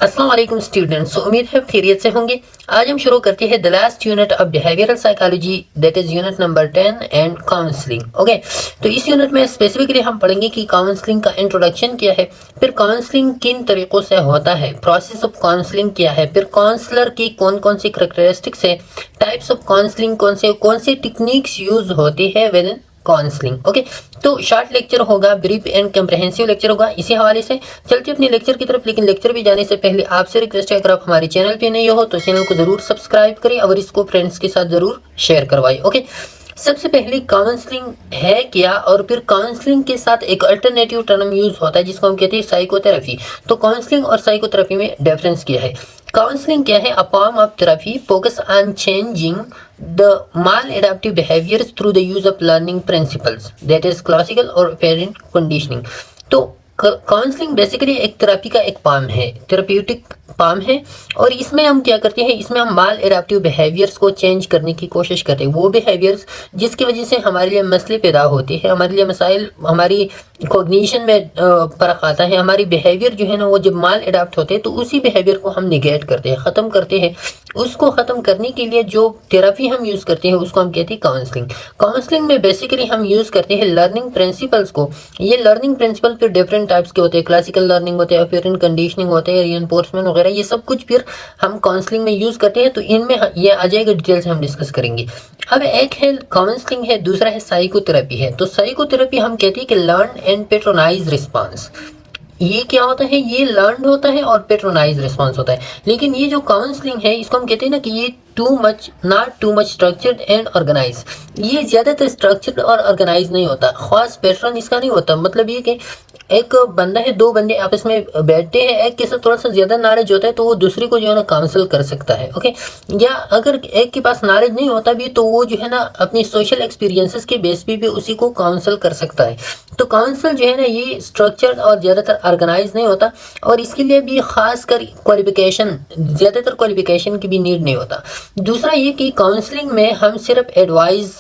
अस्सलाम वालेकुम स्टूडेंट्स, उम्मीद है खैरियत से होंगे। आज हम शुरू करते हैं the last unit of behavioural psychology, that is unit number 10 and counselling. Okay, तो इस यूनिट में स्पेसिफिकली हम पढ़ेंगे कि काउंसलिंग का इंट्रोडक्शन क्या है, फिर काउंसलिंग किन तरीकों से होता है, प्रोसेस ऑफ काउंसलिंग क्या है, फिर काउंसलर की कौन कौन सी करैक्टरिस्टिक्स है, टाइप्स ऑफ काउंसलिंग कौन से टेक्निक्स यूज होती है विद इन काउंसलिंग। ओके, तो शॉर्ट लेक्चर होगा, ब्रीफ एंड कंप्रहेंसिव लेक्चर होगा। इसी हवाले से चलते अपने लेक्चर की तरफ, लेकिन लेक्चर भी जाने से पहले आपसे रिक्वेस्ट है, अगर आप हमारे चैनल पे नए हो तो चैनल को जरूर सब्सक्राइब करें और इसको फ्रेंड्स के साथ जरूर शेयर करवाएं। ओके, सबसे पहले काउंसलिंग है क्या, और फिर काउंसलिंग के साथ एक अल्टरनेटिव टर्म यूज होता है जिसको हम कहते हैं साइकोथेरेपी। तो काउंसलिंग और साइकोथेरेपी में डिफरेंस क्या है? काउंसलिंग क्या है? अ form of therapy focus on changing the maladaptive behaviors through the use of learning principles, that is classical or parent conditioning। तो काउंसलिंग बेसिकली एक थेरेपी का एक पार्म है, थेरेप्यूटिक पार्म है, और इसमें हम क्या करते हैं, इसमें हम माल एडाप्टिव बिहेवियर्स को चेंज करने की कोशिश करते हैं। वो बिहेवियर्स जिसकी वजह से हमारे लिए मसले पैदा होते हैं, हमारे लिए मसाइल, हमारी कॉग्निशन में फर्क आता है, हमारी बिहेवियर जो है ना वो जब माल एडाप्ट होते हैं तो उसी बिहेवियर को हम निगेट करते हैं, ख़त्म करते हैं। उसको ख़त्म करने के लिए जो थेरेपी हम यूज़ करते हैं उसको हम कहते हैं काउंसलिंग। काउंसलिंग में बेसिकली हम यूज़ करते हैं लर्निंग प्रिंसिपल्स को। ये लर्निंग प्रिंसिपल फिर डिफरेंट टाइप्स के होते हैं, क्लासिकल लर्निंग होते हैं, फिर इन कंडीशनिंग होते हैं, रीइंफोर्समेंट वगैरह, ये सब कुछ फिर हम काउंसलिंग में यूज़ करते हैं। तो इनमें ये आ जाएगा, डिटेल से हम डिस्कस करेंगे। अब एक है काउंसलिंग है, दूसरा है साइकोथेरेपी है। तो साइकोथेरेपी हम कहते हैं कि लर्न एंड पेट्रोनाइज रिस्पॉन्स। ये क्या होता है? ये लर्न होता है और पेट्रोनाइज रिस्पॉन्स होता है। लेकिन ये जो काउंसलिंग है इसको हम कहते हैं ना कि ये not too much structured and organise. ये ज़्यादातर स्ट्रक्चर्ड और ऑर्गेनाइज नहीं होता, खास पैटर्न इसका नहीं होता। मतलब ये कि एक बंदा है, दो बंदे आपस में बैठते हैं, एक के साथ थोड़ा सा ज़्यादा नॉलेज होता है तो वो दूसरे को जो है ना काउंसिल कर सकता है। ओके, या अगर एक के पास नॉलेज नहीं होता भी तो वो जो है ना अपनी सोशल एक्सपीरियंसेस के बेस पे भी उसी को काउंसिल कर सकता है। तो काउंसिल जो है ना ये स्ट्रक्चर्ड और ज़्यादातर ऑर्गेनाइज नहीं होता, और इसके लिए भी खास कर क्वालिफिकेशन, ज़्यादातर क्वालिफिकेशन की भी नीड नहीं होता। दूसरा ये कि काउंसलिंग में हम सिर्फ एडवाइस,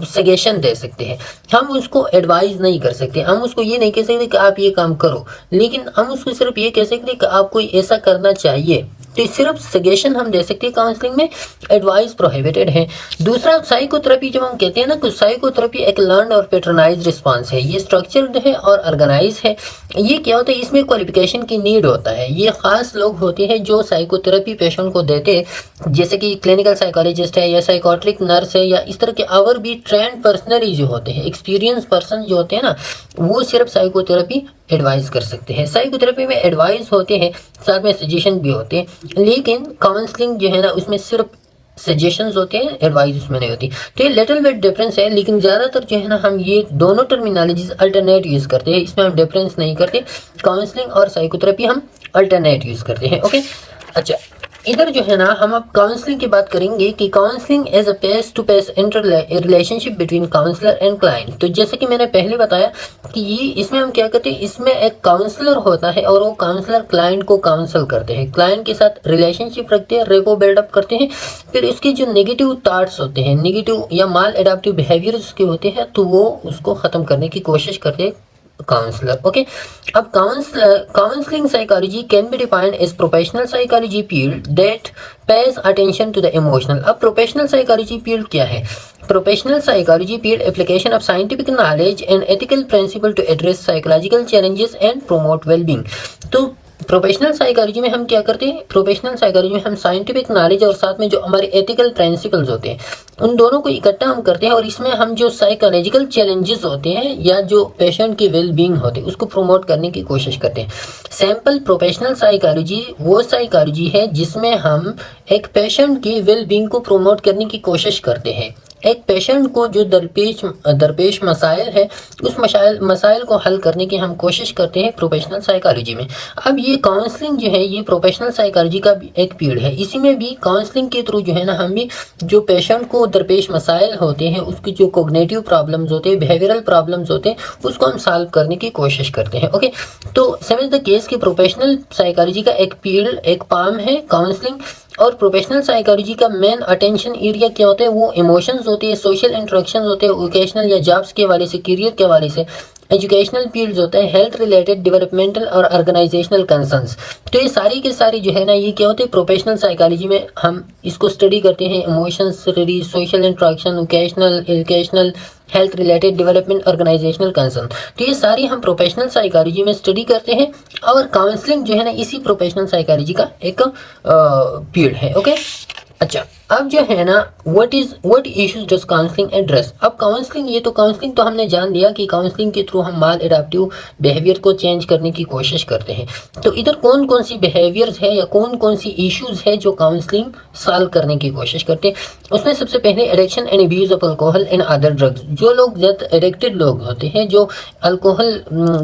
सजेशन दे सकते हैं, हम उसको एडवाइस नहीं कर सकते। हम उसको ये नहीं कह सकते कि आप ये काम करो, लेकिन हम उसको सिर्फ ये कह सकते हैं कि आपको ऐसा करना चाहिए। तो सिर्फ सजेशन हम दे सकते हैं काउंसलिंग में, एडवाइस प्रोहिबिटेड है। दूसरा साइकोथेरेपी जब हम कहते हैं ना कि साइकोथेरेपी एक लर्न और पैटर्नाइज रिस्पांस है, ये स्ट्रक्चर्ड है और ऑर्गेनाइज है। ये क्या होता है, इसमें क्वालिफिकेशन की नीड होता है। ये खास लोग होते हैं जो साइकोथेरेपी पेशेंट को देते हैं, जैसे कि क्लिनिकल साइकोलॉजिस्ट है या साइकोट्रिक नर्स है, या इस तरह के और भी ट्रेंड पर्सनली जो होते हैं, एक्सपीरियंस पर्सन जो होते हैं ना, वो सिर्फ साइकोथेरेपी एडवाइस कर सकते हैं। साइकोथेरेपी में एडवाइस होते हैं, साथ में सजेशन भी होते हैं, लेकिन काउंसलिंग जो है ना उसमें सिर्फ सजेशंस होते हैं, एडवाइस उसमें नहीं होती। तो ये लिटिल बिट डिफरेंस है, लेकिन ज़्यादातर जो है ना हम ये दोनों टर्मिनोलॉजीज अल्टरनेट यूज़ करते हैं, इसमें हम डिफरेंस नहीं करते। काउंसलिंग और साइकोथेरेपी हम अल्टरनेट यूज़ करते हैं। ओके, अच्छा, इधर जो है ना हम अब काउंसलिंग की बात करेंगे कि counselling as a face to face inter relationship between counsellor and client. तो जैसे कि मैंने पहले बताया कि ये इसमें हम क्या करते हैं, इसमें एक काउंसलर होता है और वो काउंसलर क्लाइंट को काउंसल करते हैं, क्लाइंट के साथ रिलेशनशिप रखते हैं, रेपो बिल्डअप करते हैं। फिर उसके जो नेगेटिव थॉट्स होते हैं, नेगेटिव या माल एडाप्टिव बिहेवियर उसके होते हैं, तो वो उसको ख़त्म करने की कोशिश करते हैं काउंसलर। ओके, अब counselling psychology can be defined as professional psychology field that pays attention to the emotional. अब प्रोफेशनल साइकोलॉजी फील्ड क्या है? Professional psychology field application of scientific knowledge and ethical principle to address psychological challenges and promote wellbeing. तो professional psychology में हम क्या करते हैं, professional psychology में हम साइंटिफिक नॉलेज और साथ में जो हमारे एथिकल प्रिंसिपल्स होते हैं उन दोनों को इकट्ठा हम करते हैं, और इसमें हम जो साइकोलॉजिकल चैलेंजेस होते हैं या जो पेशेंट की वेल बीइंग होते हैं उसको प्रमोट करने की कोशिश करते हैं। सैम्पल प्रोफेशनल साइकोलॉजी वो साइकोलॉजी है जिसमें हम एक पेशेंट की वेल बीइंग को प्रमोट करने की कोशिश करते हैं। एक पेशेंट को जो दरपेश मसाइल है उस मसाइल को हल करने की हम कोशिश करते हैं प्रोफेशनल साइकोलॉजी में। अब ये काउंसलिंग जो है ये प्रोफेशनल साइकोलॉजी का एक फील्ड है। इसी में भी काउंसलिंग के थ्रू जो है ना हम भी जो पेशेंट को दरपेश मसाइल होते हैं, उसकी जो कोग्निटिव प्रॉब्लम्स होते हैं, बिहेवियरल प्रॉब्लम्स होते हैं, उसको हम सॉल्व करने की कोशिश करते हैं। ओके, तो समझ द केस कि प्रोफेशनल साइकोलॉजी का एक फील्ड, एक पार्म है काउंसलिंग, और प्रोफेशनल साइकोलॉजी का मेन अटेंशन एरिया क्या होता है, वो इमोशंस होते हैं, सोशल इंटरेक्शन होते हैं, वोकेशनल या जॉब्स के हवाले से, करियर के हवाले से, एजुकेशनल फील्ड्स होते हैं, हेल्थ रिलेटेड, डेवलपमेंटल और ऑर्गेनाइजेशनल कंसर्न्स। तो ये सारी के सारी जो है ना ये क्या होते हैं, प्रोफेशनल साइकोलॉजी में हम इसको स्टडी करते हैं। Emotions, social interaction, vocational, educational, health related, development, organisational concern, तो ये सारी हम प्रोफेशनल साइकोलॉजी में स्टडी करते हैं। और काउंसलिंग जो है ना इसी प्रोफेशनल साइकोलॉजी का एक फील्ड है। ओके, अच्छा, अब जो है ना what issues does counselling address. अब काउंसलिंग, ये तो काउंसलिंग तो हमने जान लिया कि काउंसलिंग के थ्रू हम माल एडाप्टिव बिहेवियर को चेंज करने की कोशिश करते हैं। तो इधर कौन कौन सी बिहेवियर्स है या कौन कौन सी इश्यूज है जो काउंसलिंग सॉल्व करने की कोशिश करते हैं। उसमें सबसे पहले addiction and abuse of alcohol and other drugs. जो लोग ज़्यादा एडिक्टेड लोग होते हैं, जो अल्कोहल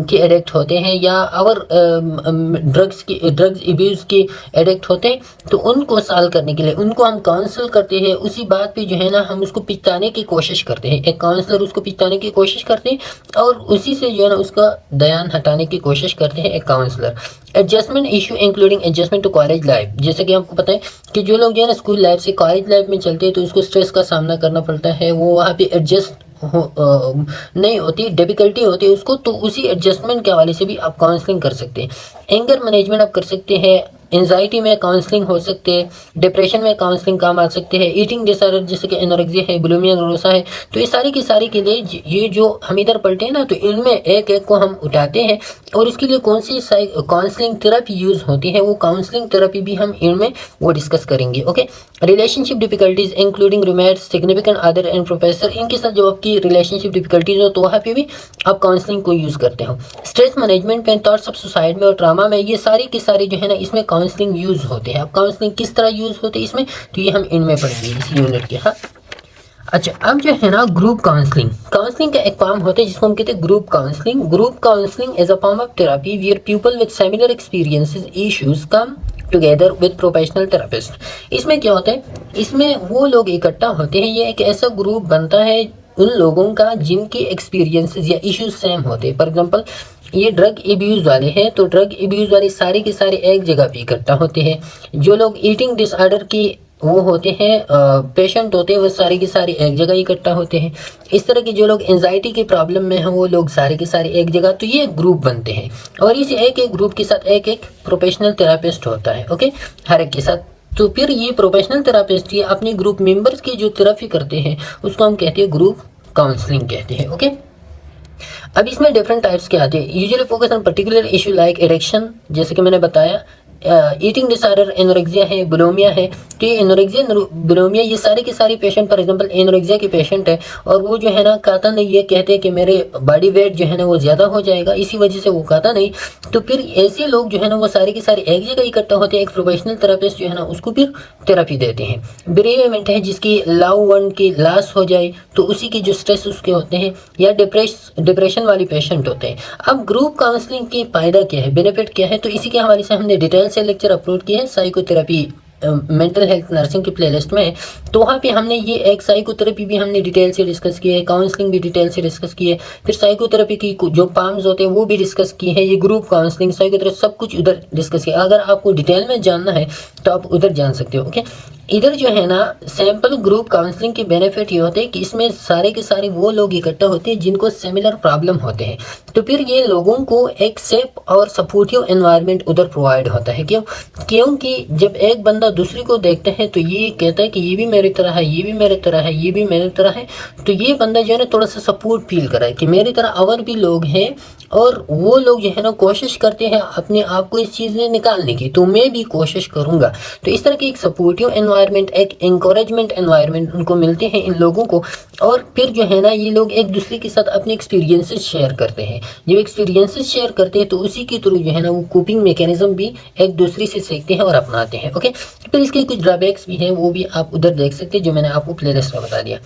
के एडिक्ट होते हैं या और ड्रग्स अब्यूज़ के एडिक्ट होते हैं, तो उनको सॉल्व करने के लिए उनको हम काउंसल करते हैं। उसी बात पे जो है ना हम उसको पिछताने की कोशिश करते हैं, एक काउंसलर उसको पिछताने की कोशिश करते हैं और उसी से जो है ना उसका ध्यान हटाने की कोशिश करते हैं एक counsellor. Adjustment issue including adjustment to college life. जैसे कि आपको पता है कि जो लोग जो है ना स्कूल लाइफ से कॉलेज लाइफ में चलते हैं तो उसको स्ट्रेस का सामना करना पड़ता है, वो वहाँ पे एडजस्ट नहीं होती, डिफिकल्टी होती है उसको, तो उसी एडजस्टमेंट के हवाले से भी आप काउंसलिंग कर सकते हैं। एंगर मैनेजमेंट आप कर सकते हैं, एंजाइटी में काउंसलिंग हो सकते हैं, डिप्रेशन में काउंसलिंग काम आ सकते हैं, ईटिंग डिसऑर्डर जैसे कि एनोरेक्सिया है, बुलिमिया नोरोसा है। तो ये सारी की सारी के लिए ये जो हम इधर पढ़ते हैं ना, तो इनमें एक एक को हम उठाते हैं और इसके लिए कौन सी काउंसलिंग थेरेपी यूज होती है, वो काउंसलिंग थेरेपी भी हम इनमें वो डिस्कस करेंगे। Okay, relationship difficulties including romance, significant other and professor, इनके साथ जो आपकी रिलेशनशिप डिफिकल्टीज हो तो वहाँ पे भी आप काउंसलिंग को यूज करते हो। स्ट्रेस मैनेजमेंट में, थॉट्स ऑफ सुसाइड में और ट्रामा में, ये सारी की सारी जो है ना इसमें काउंसलिंग यूज होते हैं। अब काउंसलिंग किस तरह यूज होते हैं इसमें, तो ये हम इनमें पढ़ेंगे इस यूनिट के। हाँ, अच्छा, अब जो है ना ग्रुप काउंसलिंग। काउंसलिंग का एक फॉर्म होता है जिसको हम कहते हैं group counselling. Group counselling is a form of therapy where people with similar experiences issues come together with professional therapist. इसमें क्या होता है, इसमें वो लोग इकट्ठा होते हैं, ये एक ऐसा ग्रुप बनता है उन लोगों का जिनके एक्सपीरियंसेस या इश्यूज सेम होते हैं। फॉर एग्जांपल, ये ड्रग एब्यूज़ वाले हैं तो ड्रग एब्यूज़ वाले सारे के सारे एक जगह पे इकट्ठा होते हैं। जो लोग ईटिंग डिसऑर्डर की वो होते हैं पेशेंट होते हैं, वो सारे के सारे एक जगह इकट्ठा होते हैं। इस तरह के जो लोग एंजाइटी के प्रॉब्लम में हैं वो लोग सारे के सारे एक जगह, तो ये ग्रुप बनते हैं और इस एक एक ग्रुप के साथ एक एक प्रोफेशनल थेरेपिस्ट होता है। ओके, हर एक के साथ। तो फिर ये प्रोफेशनल थेरेपिस्ट ये अपने ग्रुप मेंबर्स की जो थेरेपी करते हैं उसको हम कहते हैं ग्रुप काउंसलिंग कहते हैं। ओके, अब इसमें डिफरेंट टाइप्स के आते हैं। Usually focus on particular issue like addiction, जैसे कि मैंने बताया, ईटिंग डिसऑर्डर, एनोरेक्सिया है, बुलिमिया है। तो ये एनोरेक्सिया, बुलिमिया, ये सारे के सारे पेशेंट, फॉर एग्जांपल एनोरेक्सिया के पेशेंट है और वो जो है ना खाता नहीं, ये कहते हैं कि मेरे बॉडी वेट जो है ना वो ज़्यादा हो जाएगा, इसी वजह से वो खाता नहीं। तो फिर ऐसे लोग जो है ना वो सारे के सारे एक जगह इकट्ठा होते हैं, एक प्रोफेशनल थेरेपिस्ट जो है ना उसको फिर थेरेपी देते हैं। बेरेवमेंट है, जिसकी लव वन की लॉस हो जाए तो उसी के जो स्ट्रेस उसके होते हैं, या डिप्रेशन वाले पेशेंट होते हैं। अब ग्रुप काउंसलिंग की फ़ायदा क्या है, बेनिफिट क्या है, तो इसी के हवाले से हमने डिटेल से लेक्चर अपलोड किए हैं साइकोथेरेपी मेंटल हेल्थ नर्सिंग की प्लेलिस्ट में। तो वहाँ पे हमने ये एक साइकोथेरेपी भी हमने डिटेल से डिस्कस की है, काउंसलिंग भी डिटेल से डिस्कस की है, फिर साइकोथेरेपी की जो फॉर्म्स होते हैं वो भी डिस्कस किए हैं, ये ग्रुप काउंसलिंग, साइकोथेरेपी, सब कुछ उधर डिस्कस किया। अगर आपको डिटेल में जानना है तो आप उधर जान सकते हो। ओके, इधर जो है ना सैम्पल ग्रुप काउंसलिंग के बेनिफिट ये होते हैं कि इसमें सारे के सारे वो लोग इकट्ठा होते हैं जिनको सिमिलर प्रॉब्लम होते हैं। तो फिर ये लोगों को एक सेफ और सपोर्टिव एनवायरनमेंट उधर प्रोवाइड होता है। क्योंकि जब एक बंदा दूसरे को देखता है तो ये कहता है कि ये भी मेरी तरह है, ये भी मेरी तरह है, ये भी मेरी तरह है। तो ये बंदा जो है ना थोड़ा सा सपोर्ट फील कराए कि मेरी तरह और भी लोग हैं और वो लोग जो है ना कोशिश करते हैं अपने आप को इस चीज़ में निकालने की, तो मैं भी कोशिश करूँगा। तो इस तरह की एक सपोर्टिव एनवायरनमेंट, एक इंकरेजमेंट एनवायरनमेंट उनको मिलते हैं इन लोगों को। और फिर जो है ना ये लोग एक दूसरे के साथ अपने एक्सपीरियंसेस शेयर करते हैं। जब एक्सपीरियंसेस शेयर करते हैं तो उसी के थ्रू जो है ना वो कोपिंग मैकेनिज्म भी एक दूसरे से सीखते हैं और अपनाते हैं। ओके, फिर इसके कुछ ड्रॉबैक्स भी हैं, वो भी आप उधर देख सकते हैं जो मैंने आपको प्लेलिस्ट में बता दिया।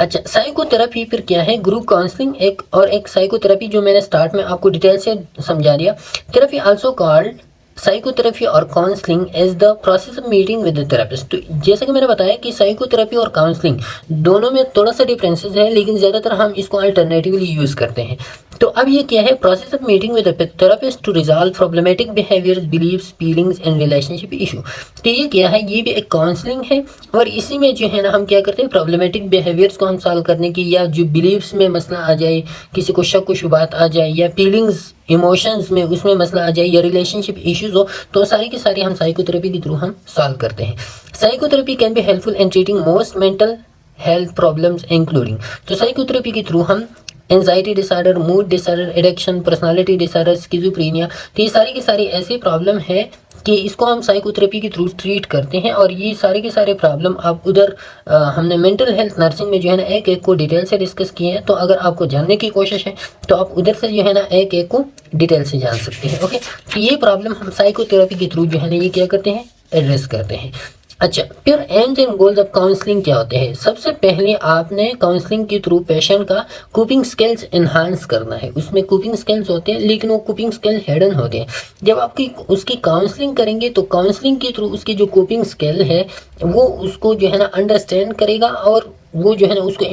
अच्छा, साइकोथेरेपी फिर क्या है, ग्रुप काउंसलिंग एक साइकोथेरेपी जो मैंने स्टार्ट में आपको डिटेल से समझा दिया। थेरेपी आल्सो कॉल्ड साइकोथेरेपी और counselling is the process of meeting with the therapist. तो जैसे कि मैंने बताया कि साइकोथेरेपी और काउंसलिंग दोनों में थोड़ा सा डिफरेंसेस है, लेकिन ज़्यादातर हम इसको अल्टरनेटिवली यूज़ करते हैं। तो अब ये क्या है, process of meeting with therapist to resolve problematic behaviours, beliefs, feelings and relationship issue. तो ये क्या है, ये भी एक काउंसलिंग है और इसी में जो है ना हम क्या करते हैं, प्रॉब्लमेटिक बिहेवियर्स को हम सॉल्व करने की, या जो बिलीव्स में मसला आ जाए, किसी को शक शुबात आ जाए, या फीलिंग्स इमोशंस में उसमें मसला आ जाए, या रिलेशनशिप इश्यूज हो, तो सारी की सारी हम साइकोथेरेपी के थ्रू हम सॉल्व करते हैं। Psychotherapy can be helpful in treating most mental health problems including. तो साइकोथेरेपी के थ्रू हम anxiety disorder, mood disorder, addiction, personality disorder, schizophrenia, तो ये सारी की सारी ऐसी प्रॉब्लम है कि इसको हम साइकोथेरेपी के थ्रू ट्रीट करते हैं। और ये सारे के सारे प्रॉब्लम आप उधर हमने मेंटल हेल्थ नर्सिंग में जो है ना एक एक को डिटेल से डिस्कस किए हैं। तो अगर आपको जानने की कोशिश है तो आप उधर से जो है ना एक एक को डिटेल से जान सकते हैं। ओके, तो ये प्रॉब्लम हम साइकोथेरेपी के थ्रू जो है ना ये क्या करते हैं, एड्रेस करते हैं। अच्छा, फिर AIIMS and goals of counselling क्या होते हैं। सबसे पहले आपने काउंसलिंग के थ्रू पेशेंट का कोपिंग स्किल्स एनहांस करना है। उसमें कोपिंग स्किल्स होते हैं लेकिन वो कोपिंग स्किल हिडन होते हैं। जब आपकी उसकी काउंसलिंग करेंगे तो काउंसलिंग के थ्रू उसकी जो कोपिंग स्किल है वो उसको जो है ना अंडरस्टैंड करेगा और वो जो है ना उसको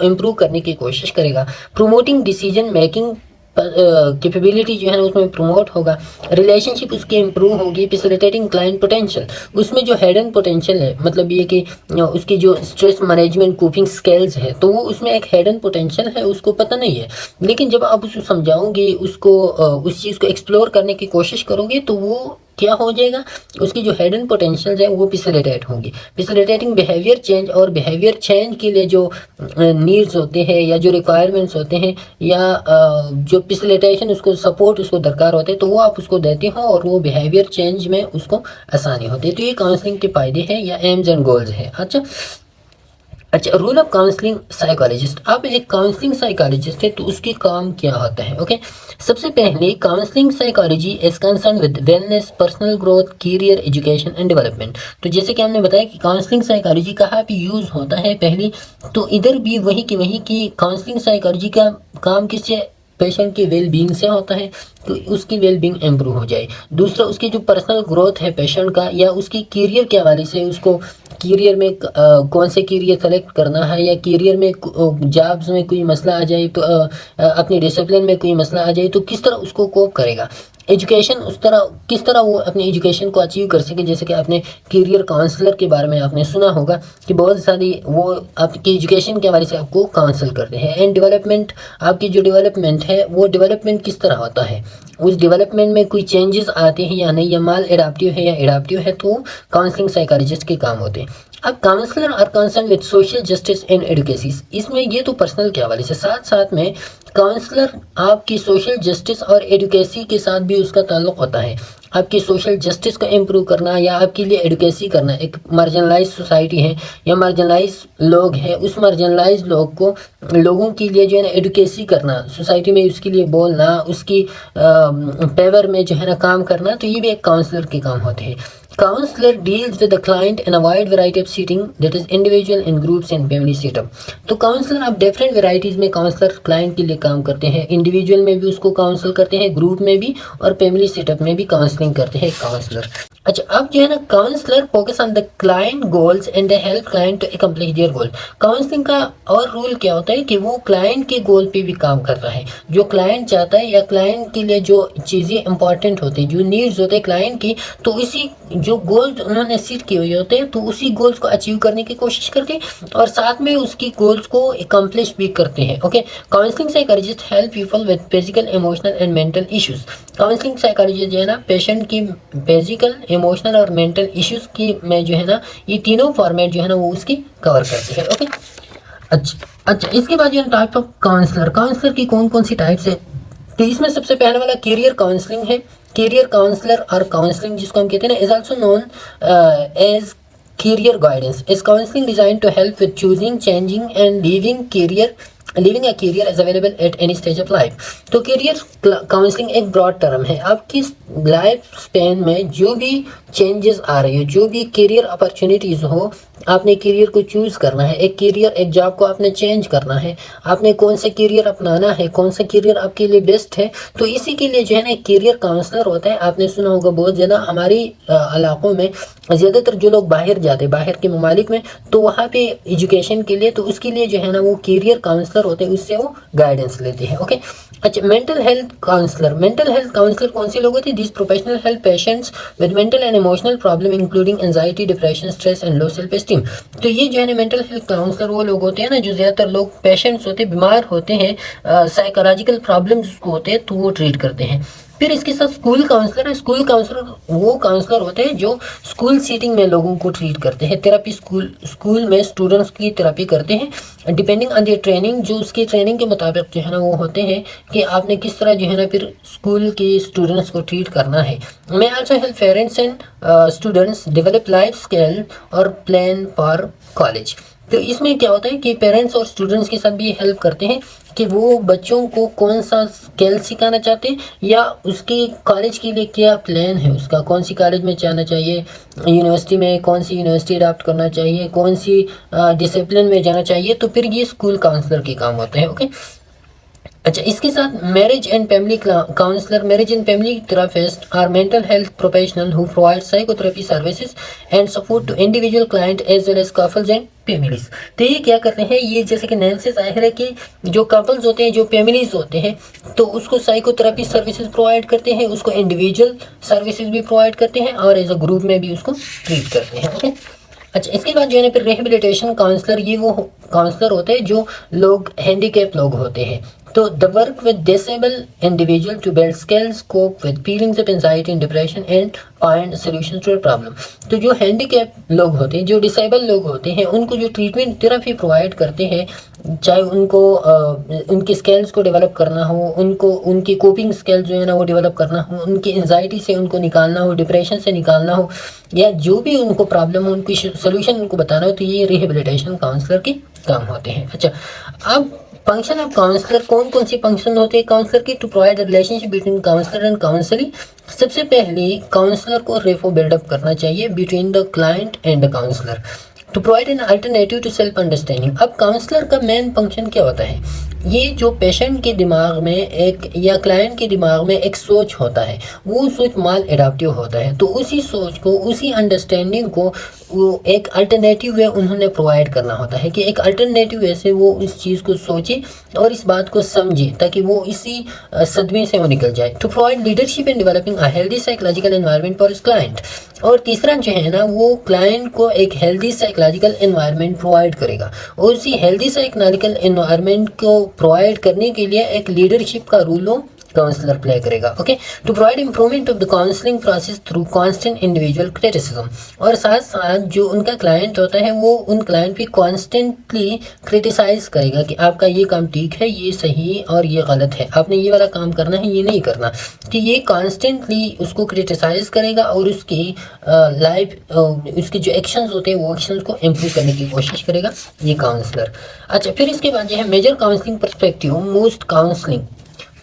इम्प्रूव करने की कोशिश करेगा। प्रोमोटिंग डिसीजन मेकिंग कैपेबिलिटी जो है ना उसमें प्रमोट होगा। रिलेशनशिप उसकी इम्प्रूव होगी। फैसिलिटेटिंग क्लाइंट पोटेंशियल, उसमें जो हिडन पोटेंशियल है, मतलब ये कि उसकी जो स्ट्रेस मैनेजमेंट कोपिंग स्किल्स है तो वो उसमें एक हिडन पोटेंशियल है, उसको पता नहीं है। लेकिन जब आप उसको समझाओगे, उसको उस चीज़ को एक्सप्लोर करने की कोशिश करोगे तो वो क्या हो जाएगा, उसकी जो हिडन पोटेंशियल है वो फैसिलिटेट होंगी। फैसिलिटेटिंग बिहेवियर चेंज, और बिहेवियर चेंज के लिए जो नीड्स होते हैं या जो रिक्वायरमेंट्स होते हैं या जो फैसिलिटेशन उसको सपोर्ट उसको दरकार होते हैं तो वो आप उसको देते हो और वो बिहेवियर चेंज में उसको आसानी होती है। तो ये काउंसलिंग के फायदे हैं या एम्स एंड गोल्स हैं। अच्छा, रोल ऑफ काउंसलिंग साइकोलॉजिस्ट। अब एक काउंसलिंग साइकोलॉजिस्ट है तो उसके काम क्या होता है। ओके, सबसे पहले counselling psychology is concern with wellness, personal growth, career, education and development. तो जैसे कि हमने बताया कि काउंसलिंग साइकोलॉजी कहाँ पे यूज़ होता है पहली, तो इधर भी वही की काउंसलिंग साइकोलॉजी का काम किससे, पेशेंट की वेल बीइंग से होता है तो उसकी वेल बीइंग इम्प्रूव हो जाए। दूसरा, उसकी जो पर्सनल ग्रोथ है पेशेंट का या उसकी करियर के हवाले से, उसको करियर में कौन से करियर सेलेक्ट करना है, या करियर में जॉब्स में कोई मसला आ जाए तो अपनी डिसिप्लिन में कोई मसला आ जाए तो किस तरह उसको कोप करेगा। एजुकेशन, उस तरह किस तरह वो अपनी एजुकेशन को अचीव कर सके। जैसे कि आपने करियर काउंसलर के बारे में आपने सुना होगा कि बहुत सारी वो आपकी एजुकेशन के हवाले से आपको काउंसल करते हैं। एंड डेवलपमेंट, आपकी जो डेवलपमेंट है वो डेवलपमेंट किस तरह होता है, उस डेवलपमेंट में कोई चेंजेस आते हैं या नहीं, या माल एडाप्टिव है या एडाप्टिव है, तो काउंसलिंग साइकोलॉजिस्ट के काम होते हैं। अब counsellor are concern with social justice and advocacy, इसमें ये तो पर्सनल के हवाले से, साथ साथ में काउंसलर आपकी सोशल जस्टिस और एडुकेसी के साथ भी उसका ताल्लुक होता है। आपकी सोशल जस्टिस को इम्प्रूव करना या आपके लिए एडुकेसी करना। एक मार्जिनलाइज सोसाइटी है या मार्जिनलाइज लोग हैं, उस मार्जिनलाइज लोगों के लिए जो है ना एडुकेसी करना, सोसाइटी में उसके लिए बोलना, उसकी फेवर में जो है ना काम करना, तो ये भी एक काउंसलर के काम होते हैं। Counsellor deals with the client in a wide variety of setting, that is individual, in groups and family setup. तो काउंसलर आप डिफरेंट वैरायटीज़ में काउंसलर क्लाइंट के लिए काम करते हैं। इंडिविजुअल में भी उसको काउंसल करते हैं, ग्रुप में भी, और फैमिली सेटअप में भी काउंसलिंग करते हैं काउंसलर। अच्छा, अब जो है ना counsellor focus on the client goals and they help client to accomplish their goal. Counselling का और रूल क्या होता है कि वो क्लाइंट के गोल पे भी काम करता है। जो क्लाइंट चाहता है या क्लाइंट के लिए जो चीज़ें इंपॉर्टेंट होती है, जो नीड्स होते हैं क्लाइंट की, तो इसी जो गोल्स उन्होंने सेट किए हुए होते हैं तो उसी गोल्स को अचीव करने की कोशिश करते हैं और साथ में उसकी गोल्स को अकम्प्लिश भी करते हैं। Okay, counselling psychologist help people with physical, emotional and mental issues. Counselling psychologist जो है ना पेशेंट की फिजिकल, इमोशनल और मेंटल इश्यूज की में जो है ना ये तीनों फॉर्मेट जो है ना वो उसकी कवर करते हैं। ओके, अच्छा, इसके बाद जो है टाइप ऑफ काउंसलर की कौन कौन सी टाइप्स है, तो इसमें सबसे पहले वाला कैरियर काउंसलिंग है। कैरियर काउंसलर और काउंसलिंग जिसको हम कहते हैं ना is also known as career guidance is counseling designed to help with choosing, changing and living a career is available at any stage of life। तो कैरियर काउंसलिंग एक broad term है। आपकी लाइफ स्पेन में जो भी changes आ रही हो, जो भी कैरियर अपॉर्चुनिटीज़ हो, आपने कैरियर को चूज़ करना है। एक कैरियर, एक जॉब को आपने चेंज करना है, आपने कौन सा कैरियर अपनाना है, कौन सा कैरियर आपके लिए बेस्ट है, तो इसी के लिए जो है ना एक कैरियर काउंसलर होता है। आपने सुना होगा बहुत ज़्यादा हमारी इलाकों में ज़्यादातर जो लोग बाहर जाते हैं, बाहर के ममालिक में, तो वहाँ पे एजुकेशन के लिए, तो उसके लिए जो है ना वो कैरियर काउंसलर होते हैं उससे वो गाइडेंस लेते हैं। ओके, अच्छा, मेंटल हेल्थ काउंसलर कौन से लोग होते हैं? This professional help patients with mental and emotional problem including anxiety, depression, stress and low self esteem. तो ये जो है ना मेंटल हेल्थ काउंसलर वो लोग होते हैं ना जो ज़्यादातर लोग पेशेंट्स होते हैं, बीमार होते हैं, साइकोलॉजिकल प्रॉब्लम्स को होते हैं तो वो ट्रीट करते हैं। फिर इसके साथ स्कूल काउंसलर है। स्कूल काउंसलर वो काउंसलर होते हैं जो स्कूल सीटिंग में लोगों को ट्रीट करते हैं। थेरेपी स्कूल में स्टूडेंट्स की थेरेपी करते हैं डिपेंडिंग ऑन द ट्रेनिंग, जो उसकी ट्रेनिंग के मुताबिक जो है ना वो होते हैं कि आपने किस तरह जो है ना फिर स्कूल के स्टूडेंट्स को ट्रीट करना है। मैं also help parents and students develop life skill और प्लान फॉर कॉलेज। तो इसमें क्या होता है कि पेरेंट्स और स्टूडेंट्स के साथ भी हेल्प करते हैं कि वो बच्चों को कौन सा स्किल सिखाना चाहते हैं या उसके कॉलेज के लिए क्या प्लान है उसका, कौन सी कॉलेज में जाना चाहिए, यूनिवर्सिटी में कौन सी यूनिवर्सिटी अडॉप्ट करना चाहिए, कौन सी डिसिप्लिन में जाना चाहिए। तो फिर ये स्कूल काउंसलर के काम होते हैं। ओके, अच्छा, इसके साथ marriage and family counsellor, marriage and family therapist are mental health professional who provide psychotherapy services and support to individual client as well as couples and families. तो ये क्या करते हैं, ये जैसे कि नाम से जाहिर है कि जो कपल्स होते हैं, जो फैमिलीज होते हैं, तो उसको साइकोथेरेपी सर्विसेज प्रोवाइड करते हैं, उसको इंडिविजुअल सर्विसेज भी प्रोवाइड करते हैं और एज अ ग्रुप में भी उसको ट्रीट करते हैं। ओके, अच्छा, इसके बाद जो है ना फिर रिहेबिलिटेशन काउंसलर, ये वो काउंसलर होते हैं जो लोग हैंडीकैप लोग होते हैं। तो they work with disable individual to build skills, cope with feelings of anxiety and depression and find solution to problem. तो जो हैंडीकैप लोग होते हैं, जो डिसेबल लोग होते हैं, उनको जो ट्रीटमेंट थेरेपी प्रोवाइड करते हैं, चाहे उनको उनकी स्किल्स को डेवलप करना हो, उनको उनकी कोपिंग स्किल्स जो है ना वो डेवलप करना हो, उनकी एंजाइटी से उनको निकालना हो, डिप्रेशन से निकालना हो, या जो भी उनको प्रॉब्लम हो उनकी सोल्यूशन उनको बताना हो, तो ये रिहेबिलिटेशन काउंसलर के काम होते हैं। अच्छा, अब फंक्शन ऑफ काउंसलर, कौन कौन सी फंक्शन होते हैं काउंसलर की? To provide relationship between counsellor and counsellee. सबसे पहले काउंसलर को रेफो बिल्डअप करना चाहिए between the client and the counsellor to provide an alternative to self understanding. अब काउंसलर का मेन फंक्शन क्या होता है? ये जो पेशेंट के दिमाग में एक या क्लाइंट के दिमाग में एक सोच होता है, वो सोच माल एडाप्टिव होता है, तो उसी सोच को, उसी अंडरस्टैंडिंग को वो एक अल्टरनेटिव वे उन्होंने प्रोवाइड करना होता है कि एक अल्टरनेटिव वे से वो इस चीज़ को सोचे और इस बात को समझे ताकि वो इसी सदमे से वो निकल जाए। To provide leadership in developing a healthy psychological environment for his client. और तीसरा जो है ना वो क्लाइंट को एक हेल्दी साइकोलॉजिकल एनवायरनमेंट प्रोवाइड करेगा, और उसी हेल्दी साइकोलॉजिकल एनवायरनमेंट को प्रोवाइड करने के लिए एक लीडरशिप का रोल हो काउंसलर प्ले करेगा। Okay, to provide improvement of the counselling process through constant individual criticism. और साथ साथ जो उनका क्लाइंट होता है वो उन क्लाइंट भी कॉन्स्टेंटली क्रिटिसाइज करेगा कि आपका ये काम ठीक है, ये सही और ये गलत है, आपने ये वाला काम करना है, ये नहीं करना। कि ये कॉन्स्टेंटली उसको क्रिटिसाइज करेगा और उसकी उसके जो एक्शंस होते हैं वो एक्शंस को इम्प्रूव करने की कोशिश करेगा ये काउंसलर। अच्छा, फिर इसके बाद जो है major counselling perspective, most counselling.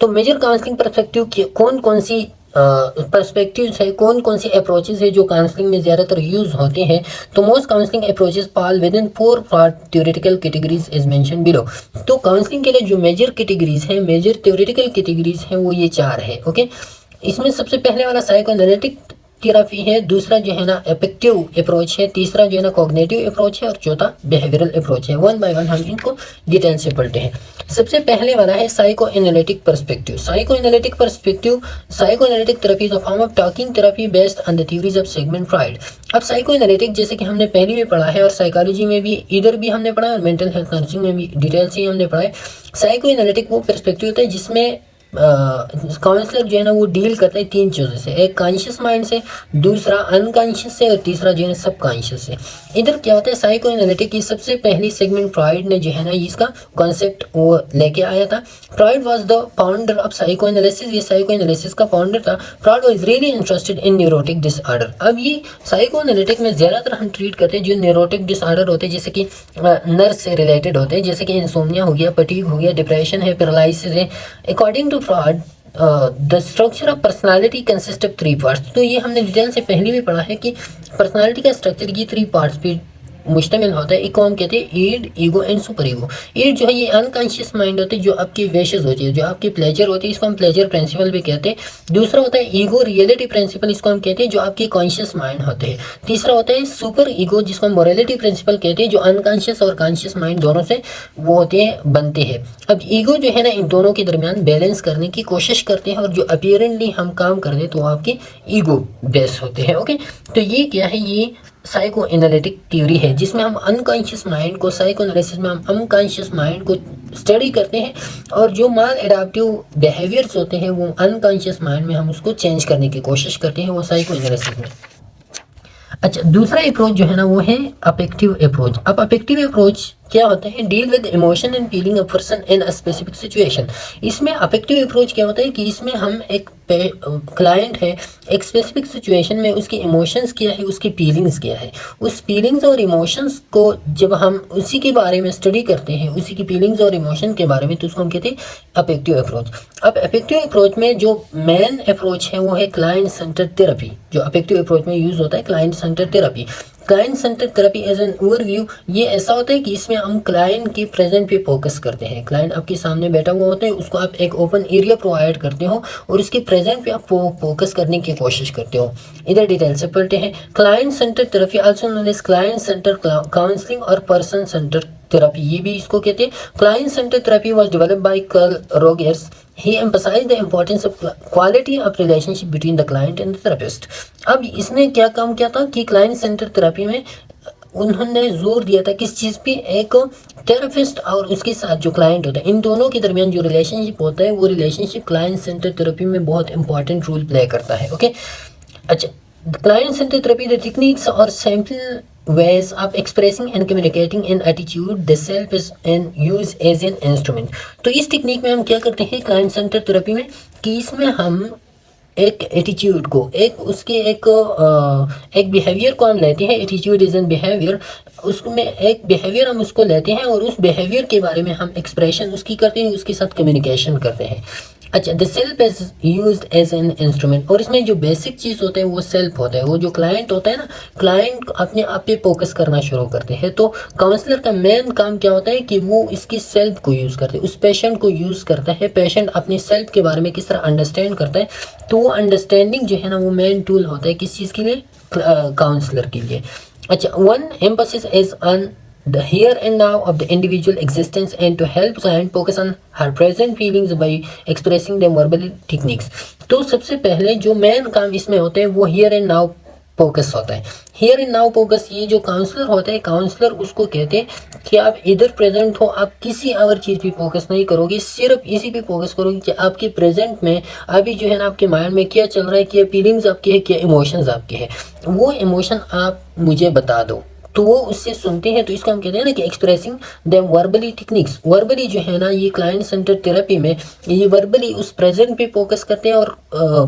तो मेजर काउंसलिंग पर्सपेक्टिव की कौन कौन सी पर्सपेक्टिव्स है, कौन कौन सी अप्रोचेस है जो काउंसलिंग में ज़्यादातर यूज़ होते हैं? तो most counselling approaches fall with in 4 part theoretical categories is mention below. तो काउंसलिंग के लिए जो मेजर कैटेगरीज हैं, मेजर थ्योरेटिकल कैटेगरीज हैं, वो ये 4 है। ओके, इसमें सबसे पहले वाला साइकोएनालिटिक थेरेपी है, दूसरा जो है ना एफेक्टिव अप्रोच है, तीसरा जो है ना कॉग्निटिव अप्रोच है और चौथा बिहेवियरल अप्रोच है। वन बाय वन हम इनको डिटेल से पढ़ते हैं। सबसे पहले वाला है psycho analytic perspective. Psycho analytic perspective, psycho analytic therapy is a form of talking therapy based on the theories of Sigmund Freud. अब साइको एनालिटिक जैसे कि हमने पहले भी पढ़ा है और साइकोलॉजी में भी इधर भी हमने पढ़ा है और मेंटल हेल्थ नर्सिंग में भी डिटेल से ही हमने पढ़ा है। साइको एनालिटिक वो पर्सपेक्टिव होता है जिसमें काउंसलर जो है ना वो डील करता है 3 चीज़ों से, एक कॉन्शियस माइंड से, दूसरा अनकॉन्शियस से और तीसरा जो है ना सब कॉन्शियस से। इधर क्या होता है, साइको एनालिटिक की सबसे पहली सिगमंड फ्रॉइड ने जो है ना इसका कॉन्सेप्ट वो लेके आया था। Freud was the founder of psycho analysis, ये साइको एनालिसिस का फाउंडर था। Freud was really interested in neurotic disorder. अब ये साइको एनालिटिक में ज़्यादातर हम ट्रीट करते हैं जो न्यूरोटिक डिसऑर्डर होते हैं, जैसे कि नर्व से रिलेटेड होते हैं, जैसे कि इंसोम्निया हो गया, फटीग हो गया, डिप्रेशन है, पैरालिसिस है। According to Freud the structure of personality consist of 3 parts. तो ये हमने डिटेल से पहले भी पढ़ा है कि पर्सनालिटी का स्ट्रक्चर ये 3 पार्ट्स पे मुश्तमिल होता है, एक को हम कहते हैं ईड, ईगो एंड सुपर ईगो। ईड जो है ये अनकॉन्शियस माइंड होती है, जो आपकी विशेस होती है, जो आपकी प्लेजर होती है, इसको हम प्लेजर प्रिंसिपल भी कहते हैं। दूसरा होता है ईगो रियलिटी प्रिंसिपल, इसको हम कहते हैं, जो आपकी कॉन्शियस माइंड होते हैं। तीसरा होता है सुपर ईगो, जिसको हम मोरालिटी प्रिंसिपल कहते हैं, जो अनकॉन्शियस और कॉन्शियस माइंड दोनों से वो होते हैं, बनते हैं। अब ईगो जो है ना इन दोनों के दरमियान बैलेंस करने की कोशिश करते हैं, और जो अपीयरेंटली हम काम कर दे तो वो आपके ईगो बेस होते हैं। ओके, तो ये क्या है, ये साइको एनालिटिक थ्योरी है, जिसमें हम अनकॉन्शियस माइंड को, साइको एनालिसिस में हम अनकॉन्शियस माइंड को स्टडी करते हैं, और जो माल एडाप्टिव बिहेवियर्स होते हैं वो अनकॉन्शियस माइंड में हम उसको चेंज करने की कोशिश करते हैं, वो साइको एनालिसिस में। अच्छा, दूसरा अप्रोच जो है ना वो है अफेक्टिव अप्रोच। अब अफेक्टिव अप्रोच क्या होता है, deal with emotion and feeling of person in a specific situation. इसमें अफेक्टिव अप्रोच क्या होता है कि इसमें हम एक क्लाइंट है, एक स्पेसिफिक सिचुएशन में उसकी इमोशंस क्या है, उसकी फीलिंग्स क्या है, उस फीलिंग्स और इमोशंस को जब हम उसी के बारे में स्टडी करते हैं, उसी की फीलिंग्स और इमोशन के बारे में, तो उसको हम कहते हैं अफेक्टिव अप्रोच। अब अफेक्टिव अप्रोच में जो मेन अप्रोच है वो है क्लाइंट सेंटर्ड थेरेपी। जो अफेक्टिव अप्रोच में यूज होता है client centred therapy. Client centred therapy as an overview, ये ऐसा होता है कि इसमें हम क्लाइंट के प्रेजेंट पे फोकस करते हैं। क्लाइंट आपके सामने बैठा हुआ होता है, उसको आप एक ओपन एरिया प्रोवाइड करते हो और उसके प्रेजेंट पे आप फोकस करने की कोशिश करते हो। इधर डिटेल से पढ़ते हैं। Client centred therapy also known as client centred counselling और पर्सन सेंटर्ड थेरेपी, ये भी इसको कहते हैं। Client centred therapy was developed by Carl Rogers. He emphasized the importance of quality of relationship between the client and the therapist. अब इसने क्या काम किया था कि क्लाइंट सेंटर थेरेपी में उन्होंने जोर दिया था किस चीज़ पे, एक थेरेपिस्ट और उसके साथ जो क्लाइंट होता है, इन दोनों के दरमियान जो रिलेशनशिप होता है, वो रिलेशनशिप क्लाइंट सेंटर थेरेपी में बहुत इंपॉर्टेंट रोल प्ले करता है। ओके, अच्छा, client centre therapy the techniques और sample ways of expressing and communicating an attitude the self is and use as an instrument। तो इस टेक्निक में हम क्या करते हैं क्लाइंट सेंटर थेरेपी में, कि इसमें हम एक एटीट्यूड को, एक उसके एक बिहेवियर को हम लेते हैं। एटीट्यूड इज एन बिहेवियर, उसमें एक बिहेवियर हम उसको लेते हैं और उस बिहेवियर के बारे में हम एक्सप्रेशन उसकी करते हैं, उसके साथ कम्युनिकेशन करते हैं। अच्छा, the self is used as an instrument, और इसमें जो बेसिक चीज़ होता है वो सेल्फ होता है। वो जो क्लाइंट होता है ना, क्लाइंट अपने आप पे फोकस करना शुरू करते हैं, तो काउंसलर का मेन काम क्या होता है कि वो इसकी सेल्फ को यूज़ करते हैं, उस पेशेंट को यूज़ करता है। पेशेंट अपने सेल्फ के बारे में किस तरह अंडरस्टैंड करता है, तो वो अंडरस्टैंडिंग जो है ना वो मेन टूल होता है किस चीज़ के लिए, काउंसलर के लिए। अच्छा, one emphasis is on the here and now of the individual existence and to help client focus on her present feelings by expressing them verbally techniques। तो सबसे पहले जो मेन काम इसमें होते हैं वो here and now फोकस होता है। हियर एंड नाउ फोकस, ये जो काउंसलर होता है, काउंसलर उसको कहते हैं कि आप इधर प्रेजेंट हो, आप किसी और चीज़ पे फोकस नहीं करोगे, सिर्फ इसी पे फोकस करोगे कि आपके प्रेजेंट में अभी जो है ना आपके माइंड में क्या चल रहा है, क्या फीलिंग्स आपकी है, क्या इमोशंस आपके हैं, वो इमोशन आप मुझे बता दो। तो वो उससे सुनते हैं, तो इसको हम कहते हैं ना कि expressing them verbally techniques. Verbally जो है ना ये क्लाइंट सेंटर थेरेपी में ये वर्बली उस प्रेजेंट पे फोकस करते हैं और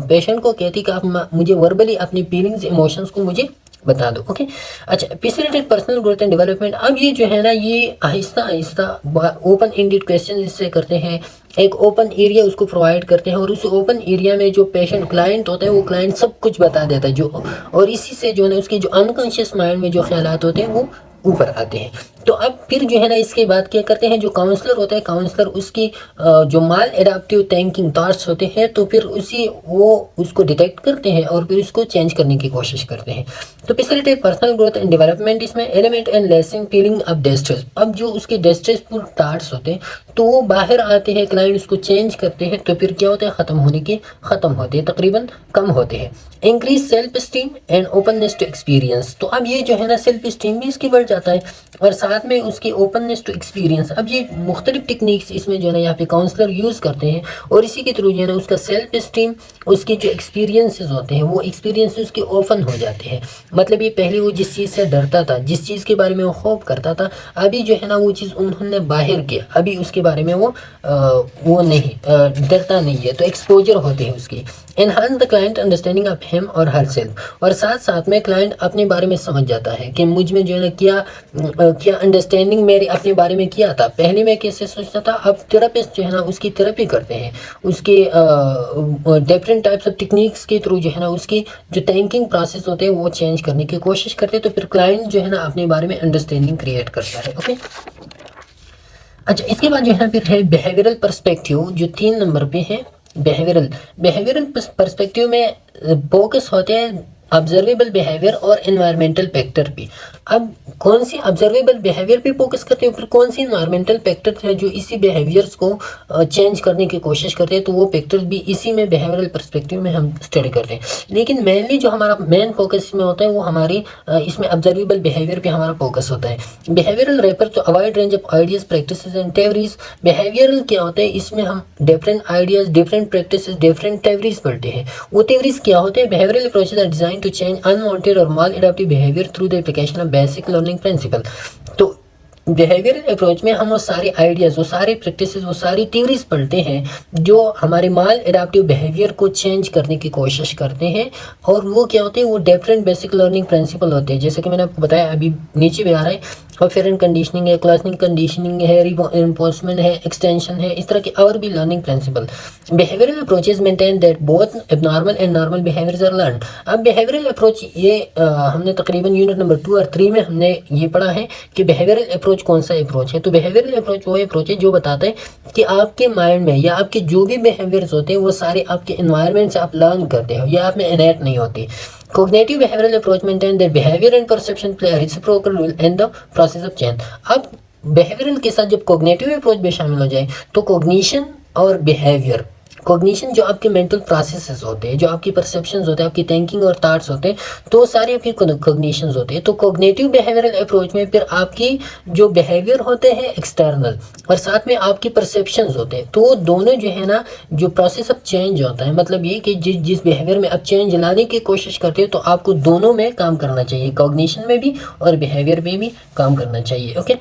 पेशेंट को कहती है कि आप मुझे वर्बली अपनी फीलिंग्स इमोशंस को मुझे बता दो। ओके, अच्छा, facilitate personal growth and development. अब ये जो है ना ये Aahista Aahista open ended question इससे करते हैं, एक ओपन एरिया उसको प्रोवाइड करते हैं, और उस ओपन एरिया में जो पेशेंट क्लाइंट होता है वो क्लाइंट सब कुछ बता देता है, जो और इसी से जो है ना उसके जो अनकॉन्शियस माइंड में जो ख्यालात होते हैं वो ऊपर आते हैं। तो अब फिर जो है ना इसके बाद क्या करते हैं, जो काउंसलर होता है, काउंसलर उसकी जो माल एडाप्टिव थिंकिंग थॉट्स होते हैं, तो फिर वो उसको डिटेक्ट करते हैं और फिर उसको चेंज करने की कोशिश करते हैं। तो facilitate personal growth and development, इसमें element and lessening feeling of distress. अब जो उसके डिस्ट्रेसफुल थॉट्स होते हैं तो वो बाहर आते हैं, क्लाइंट उसको चेंज करते हैं, तो फिर क्या होता है, ख़त्म होते हैं, तकरीबन कम होते हैं। Increase self esteem and openness to experience. तो अब ये जो है ना सेल्फ स्टीम भी इसकी बढ़ जाता है और साथ में उसकी ओपननेस टू एक्सपीरियंस। अब ये मुख्तलिफ टेक्निक्स इसमें जो है ना यहाँ पे काउंसलर यूज़ करते हैं और इसी के थ्रू जो है ना उसका सेल्फ स्टीम, उसके जो एक्सपीरियंसेस होते हैं वो एक्सपीरियंसेस उसके ओपन हो जाते हैं। मतलब ये पहले वो जिस चीज़ से डरता था, जिस चीज़ के बारे में वो खौफ करता था, अभी जो है ना वो चीज़ उन्होंने बाहर किया, अभी उसके बारे में वो नहीं डरता नहीं है, तो एक्सपोजर होते हैं उसकी। Enhance the client understanding of him और हर सेल्फ, और साथ साथ में क्लाइंट अपने बारे में समझ जाता है कि मुझ में जो है ना क्या अंडरस्टैंडिंग मेरी अपने बारे में किया था, पहले मैं कैसे सोचता था। अब थेरेपिस्ट जो है ना उसकी थेरेपी करते हैं, उसके डिफरेंट टाइप्स ऑफ टेक्निक्स के थ्रू जो है ना उसकी जो थिंकिंग प्रोसेस होते हैं वो चेंज करने की कोशिश करते हैं, तो फिर क्लाइंट जो है ना अपने बारे में अंडरस्टैंडिंग क्रिएट करता है। ओके, अच्छा, इसके बाद जो है ना फिर है बिहेवियरल पर्सपेक्टिव, जो 3 नंबर पे है। बिहेवियरल पर्सपेक्टिव में फोकस होते हैं ऑब्जर्वेबल बिहेवियर और एनवायरमेंटल फैक्टर पे। अब कौन सी ऑब्जर्वेबल बिहेवियर पे फोकस करते हैं, फिर कौन सी एनवायरमेंटल फैक्टर है जो इसी बिहेवियर्स को चेंज करने की कोशिश करते हैं, तो वो फैक्टर्स भी इसी में बिहेवियरल पर्सपेक्टिव में हम स्टडी करते हैं। लेकिन मेनली जो हमारा मेन फोकस इसमें होता है वो हमारी इसमें ऑब्जर्वेबल बिहेवियर पे हमारा फोकस होता है। Behavioural refer to a wide range of ideas, practices and theories. Behavioural क्या होता है, इसमें हम different ideas, different practices, different theories पढ़ते हैं। वो थ्योरीज क्या होते हैं? Behavioural approaches are design to change unwanted और maladaptive behaviour through the application of basic learning principle. तो बिहेवियरल अप्रोच में हम वो सारे आइडियाज़, वो सारे प्रैक्टिसेस, वो सारी थ्योरीज पढ़ते हैं जो हमारे माल एडाप्टिव बिहेवियर को चेंज करने की कोशिश करते हैं। और वो क्या होते हैं? वो डिफरेंट बेसिक लर्निंग प्रिंसिपल होते हैं, जैसे कि मैंने आपको बताया, अभी नीचे भी आ रहा है। ऑपरेंट कंडीशनिंग है, क्लासिंग कंडीशनिंग है, रिइंफोर्समेंट है, एक्सटेंशन है, इस तरह के और भी learning principle. Behavioural approaches maintain that both abnormal and normal behaviours are learn. अब बिहेवियरल अप्रोच ये हमने तकरीबन यूनिट नंबर 2 और 3 में हमने ये पढ़ा है कि बिहेवियरल अप्रोच कौन सा अप्रोच है। तो बिहेवियरल अप्रोच वो अप्रोच है जो बताता है कि आपके माइंड में या आपके जो भी बिहेवियर्स होते हैं वो सारे आपके एनवायरनमेंट से आप लर्न करते हो, या आप में इनेट नहीं होती। Cognitive behavioral approach maintain that behavior and perception play a reciprocal role in the process of change। अब behavioral के साथ जब cognitive approach भी शामिल हो जाए तो cognition और behavior, कॉग्निशन जो आपके मेंटल प्रोसेसेस होते हैं, जो आपकी परसेप्शंस होते हैं, आपकी थिंकिंग और थॉट्स होते हैं, तो सारे आपके कॉग्निशंस होते हैं। तो कॉग्निटिव बिहेवियरल अप्रोच में फिर आपकी जो बिहेवियर होते हैं एक्सटर्नल और साथ में आपकी परसेप्शंस होते हैं, तो वो दोनों जो है ना जो प्रोसेस ऑफ चेंज होता है, मतलब ये कि जिस बिहेवियर में आप चेंज लाने की कोशिश करते हो तो आपको दोनों में काम करना चाहिए, कॉग्निशन में भी और बिहेवियर में भी काम करना चाहिए। ओके,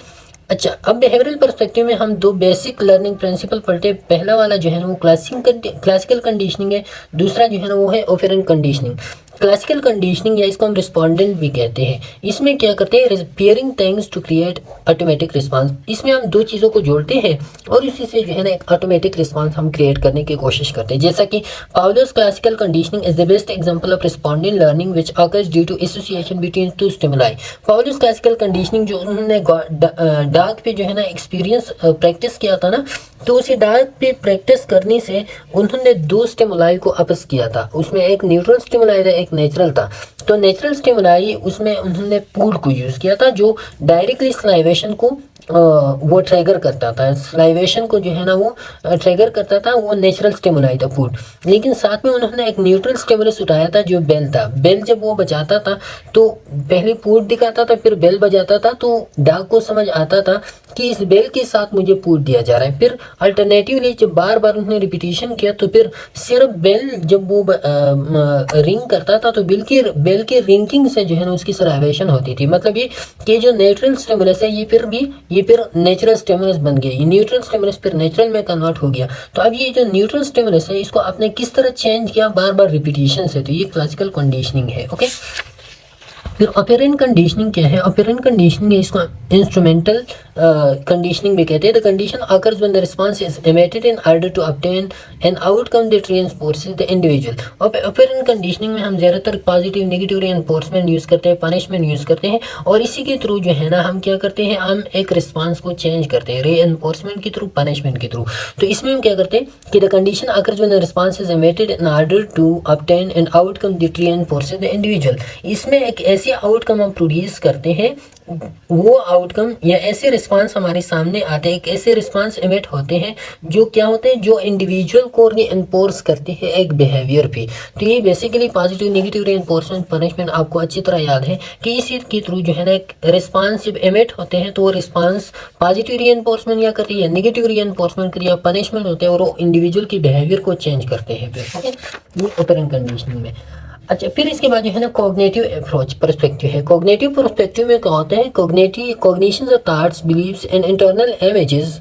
अच्छा, अब बिहेवियरल पर्सपेक्टिव में हम 2 बेसिक लर्निंग प्रिंसिपल पढ़ते हैं। पहला वाला जो है ना वो क्लासिकल कंडीशनिंग है, दूसरा जो है ना वो है ऑपरेंट कंडीशनिंग। क्लासिकल कंडीशनिंग या इसको हम रिस्पोंडेंट भी कहते हैं। इसमें क्या करते हैं? Repairing things to create automatic response. इसमें हम 2 चीज़ों को जोड़ते हैं और इसी से जो है ना एक ऑटोमेटिक रिस्पांस हम क्रिएट करने की कोशिश करते हैं। जैसा कि Pavlov's classical conditioning is the best example of respondent learning which occurs due to association between 2 stimuli. Pavlov's classical conditioning जो उन्होंने डार्क पे जो है ना एक्सपीरियंस प्रैक्टिस किया था ना, तो उसे डार्क पे प्रैक्टिस करने से उन्होंने 2 स्टिमुलाई को आपस किया था। उसमें एक न्यूट्रल स्टिमुलाई था, एक नेचुरल था। तो नेचुरल स्टिमुलाई उसमें उन्होंने फूड को यूज़ किया था जो डायरेक्टली स्लाइवेशन को वो ट्रिगर करता था, स्लाइवेशन को जो है ना वो ट्रिगर करता था, वो नेचुरल स्टिमुलाई था फूड। लेकिन साथ में उन्होंने एक न्यूट्रल स्टिमुलस उठाया था जो बेल था। बेल जब वो बजाता था तो पहले फूड दिखाता था, फिर बेल बजाता था, तो डॉग को समझ आता था कि इस बेल के साथ मुझे फूड दिया जा रहा है। फिर अल्टरनेटिवली जब बार बार उन्होंने रिपीटिशन किया तो फिर सिर्फ बेल जब वो रिंग करता था तो बेल के रिंगिंग से जो है ना उसकी सलाइवेशन होती थी। मतलब ये कि जो नेचुरल स्टिमुलस है ये फिर नेचुरल स्टिमुलस बन गया, ये न्यूट्रल स्टिमुलस फिर नेचुरल में कन्वर्ट हो गया। तो अब ये जो न्यूट्रल स्टिमुलस है इसको आपने किस तरह चेंज किया? बार बार रिपीटिशन से। तो ये क्लासिकल कंडीशनिंग है। ओके, फिर ऑपरेंट कंडीशनिंग क्या है? ऑपरेंट कंडीशनिंग है, इसको इंस्ट्रूमेंटल कंडीशनिंग भी कहते हैं। The condition occurs when the response is emitted in order to obtain an outcome that reinforces the individual. Operant conditioning में हम ज़्यादातर पॉजिटिव नेगेटिव रिइंफोर्समेंट यूज़ करते हैं, पनिशमेंट यूज़ करते हैं, और इसी के थ्रू जो है ना हम क्या करते हैं? हम एक रिस्पांस को चेंज करते हैं रिइंफोर्समेंट के थ्रू, पनिशमेंट के थ्रू। तो इसमें हम क्या करते हैं कि the condition occurs when the response is emitted in order to obtain an outcome that reinforces the individual. इसमें एक ऐसे आउटकम हम प्रोड्यूस करते हैं, वो आउटकम या ऐसे रिस्पांस हमारे सामने आते हैं, एक ऐसे रिस्पांस इमिट होते हैं जो क्या होते हैं? जो इंडिविजुअल को रीइंफोर्स करते हैं एक बिहेवियर पे। तो ये basically positive negative reinforcement punishment आपको अच्छी तरह याद है कि इसी के थ्रू जो है ना एक रिस्पांस जब इमिट होते हैं तो वो रिस्पांस पॉजिटिव रीइंफोर्समेंट या करती है, नेगेटिव रीइंफोर्समेंट करिए या पनिशमेंट होते हैं, और वो इंडिविजुअल की बिहेवियर को चेंज करते हैं। फिर ये ऑपरेंट कंडीशनिंग में। अच्छा, फिर इसके बाद जो है ना कॉग्निटिव अप्रोच पर्सपेक्टिव है। कॉग्निटिव पर्सपेक्टिव में क्या होता है? Cognitions of thoughts, beliefs and internal images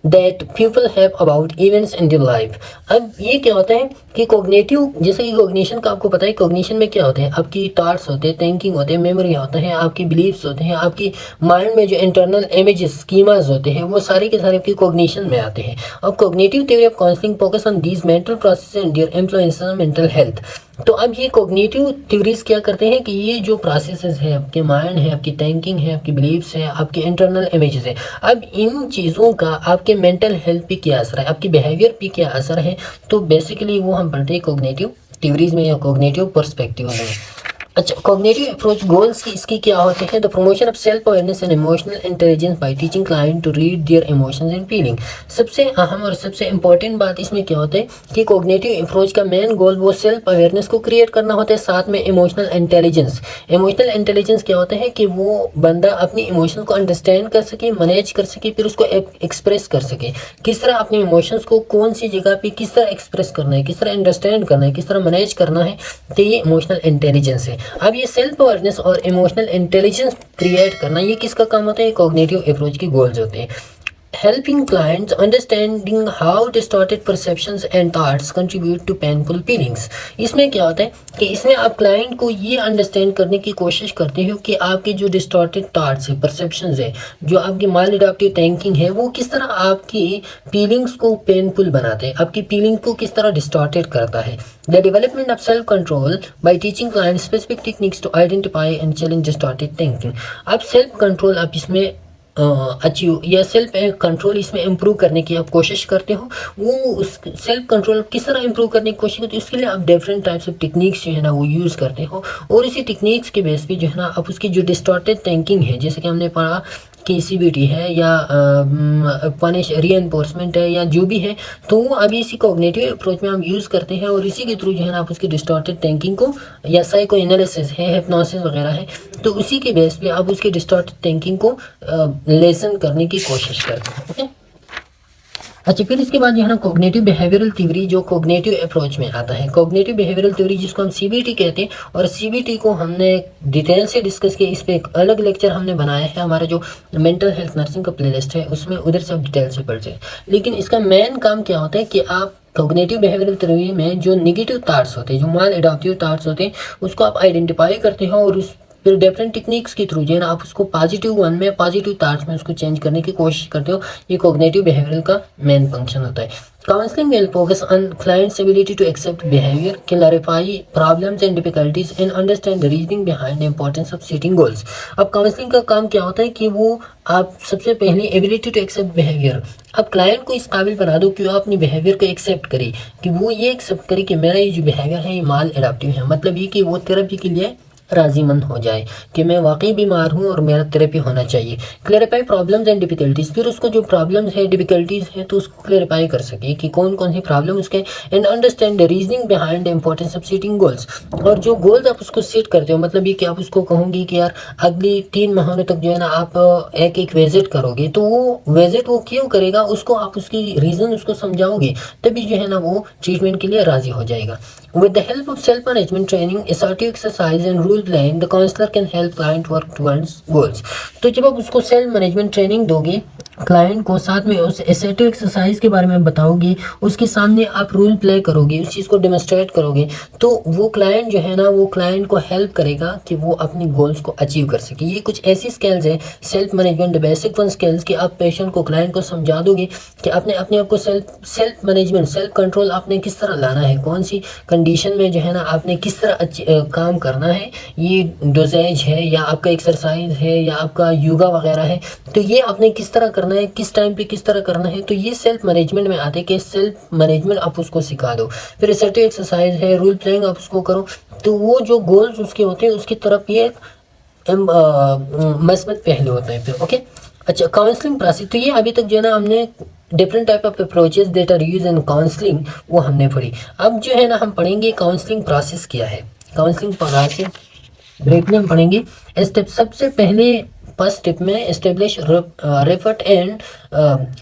that people have about events in their life. अब ये क्या होता है कि कोग्निटिव, जैसे कि कोग्निशन का आपको पता है, कोग्निशन में क्या होते हैं, आपकी थॉट्स होते हैं, थिंकिंग होते हैं, मेमोरी होता है, आपकी बिलीव्स होते हैं, आपकी माइंड में जो इंटरनल इमेजेस स्कीमास होते हैं वो सारे के सारे आपकी कोग्निशन में आते हैं। और cognitive theory of counselling focus on these mental process and their influence on mental health. तो अब ये कोग्निटिव थ्योरीज क्या करते हैं कि ये जो प्रोसेसेस है, आपके माइंड है, आपकी थिंकिंग है, आपकी बिलीव्स है, आपके इंटरनल इमेजेस है, अब इन चीज़ों का आपके मेंटल हेल्थ पे क्या असर है, आपकी बिहेवियर पे क्या असर है, तो बेसिकली वो हम पढ़ते हैं कोग्निटिव थ्योरीज में या कोग्निटिव पर्सपेक्टिव में। अच्छा, कॉग्निटिव अप्रोच गोल्स की इसकी क्या होते हैं? The promotion of self awareness and emotional intelligence by teaching client to read their emotions and feeling. सबसे अहम और सबसे इंपॉर्टेंट बात इसमें क्या होता है कि कॉग्निटिव अप्रोच का मेन गोल वो सेल्फ अवेयरनेस को क्रिएट करना होता है, साथ में इमोशनल इंटेलिजेंस। इमोशनल इंटेलिजेंस क्या होता है कि वो बंदा अपनी इमोशन को अंडरस्टैंड कर सके, मैनेज कर सके, फिर उसको एक्सप्रेस कर सके। किस तरह अपने इमोशंस को कौन सी जगह पे किस तरह एक्सप्रेस करना है, किस तरह अंडरस्टैंड करना है, किस तरह मैनेज करना है, तो ये इमोशनल इंटेलिजेंस है। अब ये सेल्फ अवेयरनेस और इमोशनल इंटेलिजेंस क्रिएट करना, ये किसका काम होता है? कॉग्निटिव अप्रोच की गोल्स होते हैं। Helping clients understanding how distorted perceptions and thoughts contribute to painful feelings। इसमें क्या होता है कि इसमें आप क्लाइंट को ये अंडरस्टैंड करने की कोशिश करते हो कि आपके जो डिस्टॉर्टेड थॉट्स है, परसेप्शंस है, जो आपकी माल एडाप्टिव थिंकिंग है, वो किस तरह आपकी फीलिंग्स को पेनफुल बनाते हैं, आपकी फीलिंग को किस तरह डिस्टॉर्टेड करता है। The development of self control by teaching client specific techniques to identify and challenge distorted thinking. अब सेल्फ कंट्रोल आप इसमें अचीव या सेल्फ कंट्रोल इसमें इम्प्रूव करने की आप कोशिश करते हो। वो उस सेल्फ कंट्रोल किस तरह इम्प्रूव करने की कोशिश करते हो, उसके लिए आप डिफरेंट टाइप्स ऑफ टेक्निक्स जो है ना वो यूज़ करते हो, और इसी टेक्निक्स के बेस पे जो है ना आप उसकी जो डिस्टॉर्टेड थिंकिंग है, जैसे कि हमने पढ़ा कि CBT है या पनिश रीइंफोर्समेंट है या जो भी है, तो वो अभी इसी कॉग्निटिव अप्रोच में हम यूज़ करते हैं, और इसी के थ्रू जो है ना आप उसकी डिस्टॉर्टेड थिंकिंग को, या साइको एनालिसिस है, हिप्नोसिस वगैरह है, तो उसी के बेस पे आप उसकी डिस्टॉर्टेड थिंकिंग को लेसन करने की कोशिश करते हैं। ओके, अच्छा, फिर इसके बाद जो है ना कॉग्निटिव बिहेवियरल थ्योरी, जो कॉग्निटिव अप्रोच में आता है। कॉग्निटिव बिहेवियरल थ्योरी जिसको हम CBT कहते हैं, और CBT को हमने डिटेल से डिस्कस किया, इस पर एक अलग लेक्चर हमने बनाया है, हमारा जो मेंटल हेल्थ नर्सिंग का प्लेलिस्ट है उसमें, उधर से आप डिटेल से पढ़ते हैं। लेकिन इसका मेन काम क्या होता है कि आप कॉग्निटिव बिहेवियरल थ्योरी में जो नेगेटिव थॉट्स होते हैं, जो माल एडाप्टिव थॉट्स होते हैं, उसको आप आइडेंटिफाई करते हो, और उस फिर डिफरेंट टेक्निक्स के थ्रू जो है ना आप उसको पॉजिटिव वन में, पॉजिटिव थॉट्स में उसको चेंज करने की कोशिश करते हो। ये कॉग्निटिव बिहेवियरल का मेन फंक्शन होता है। Counselling will focus on clients ability to accept behaviour, clarify problems and difficulties and understand the reasoning behind the importance of setting goals. अब काउंसलिंग का काम क्या होता है कि वो आप सबसे पहले एबिलिटी टू एक्सेप्ट बिहेवियर, अब क्लाइंट को इस काबिल बना दो कि वो अपनी बिहेवियर को एक्सेप्ट करे, कि वो ये एक्सेप्ट करे कि मेरा ये जो बिहेवियर है ये माल एडाप्टिव है, मतलब ये कि वो थेरेपी के लिए राजीमंद हो जाए कि मैं वाकई बीमार हूँ और मेरा थेरेपी होना चाहिए। क्लैरिफाई प्रॉब्लम्स एंड डिफिकल्टीज, फिर उसको जो प्रॉब्लम्स है, डिफिकल्टीज है, तो उसको क्लैरिफाई कर सके कि कौन कौन सी प्रॉब्लम उसके, and understand the reasoning behind the importance of setting goals. और जो गोल्स आप उसको सेट करते हो, मतलब ये कि आप उसको कहोगे कि यार अगली 3 महीनों तक जो है ना आप एक एक विजिट करोगे, तो वो विजिट वो क्यों करेगा, उसको आप उसकी रीज़न उसको समझाओगे, तभी जो है ना वो ट्रीटमेंट के लिए राजी हो जाएगा। With the help of self-management training, assertive exercise and rule playing, the counselor can help client work towards goals। तो जब आप उसको सेल्फ मैनेजमेंट ट्रेनिंग दोगे क्लाइंट को, साथ में उस एसेटिव एक्सरसाइज के बारे में बताओगे, उसके सामने आप रूल प्ले करोगे, उस चीज़ को डेमोस्ट्रेट करोगे, तो वो क्लाइंट जो है ना वो क्लाइंट को हेल्प करेगा कि वो अपनी गोल्स को अचीव कर सके। ये कुछ ऐसी स्किल्स है self management, basic one skills, कि आप पेशेंट को, क्लाइंट को समझा दोगे कि अपने आप को सेल्फ मैनेजमेंट, सेल्फ कंट्रोल आपने किस तरह लाना है, कौन सी कंडीशन में जो है ना आपने किस तरह काम करना है, ये डोजेज है या आपका एक्सरसाइज है या आपका योगा वगैरह है, तो ये आपने किस तरह करना है, किस टाइम पे किस तरह करना है, तो ये सेल्फ मैनेजमेंट में आते हैं कि सेल्फ मैनेजमेंट आप उसको सिखा दो। फिर असर्टिव एक्सरसाइज है, रूल प्लेइंग आप उसको करो, तो वो जो गोल्स उसके होते हैं उसकी तरफ ये मस्बत पहलू होता है फिर। ओके, अच्छा, काउंसलिंग प्रोसेस, तो ये अभी तक जो है ना हमने different type of approaches that are use in counselling वो हमने पढ़ी। अब जो है ना हम पढ़ेंगे काउंसलिंग प्रोसेस क्या है। काउंसलिंग प्रोसेस ब्रेक में हम पढ़ेंगे स्टेप। सबसे पहले फर्स्ट स्टेप में एस्टेब्लिश रेपो एंड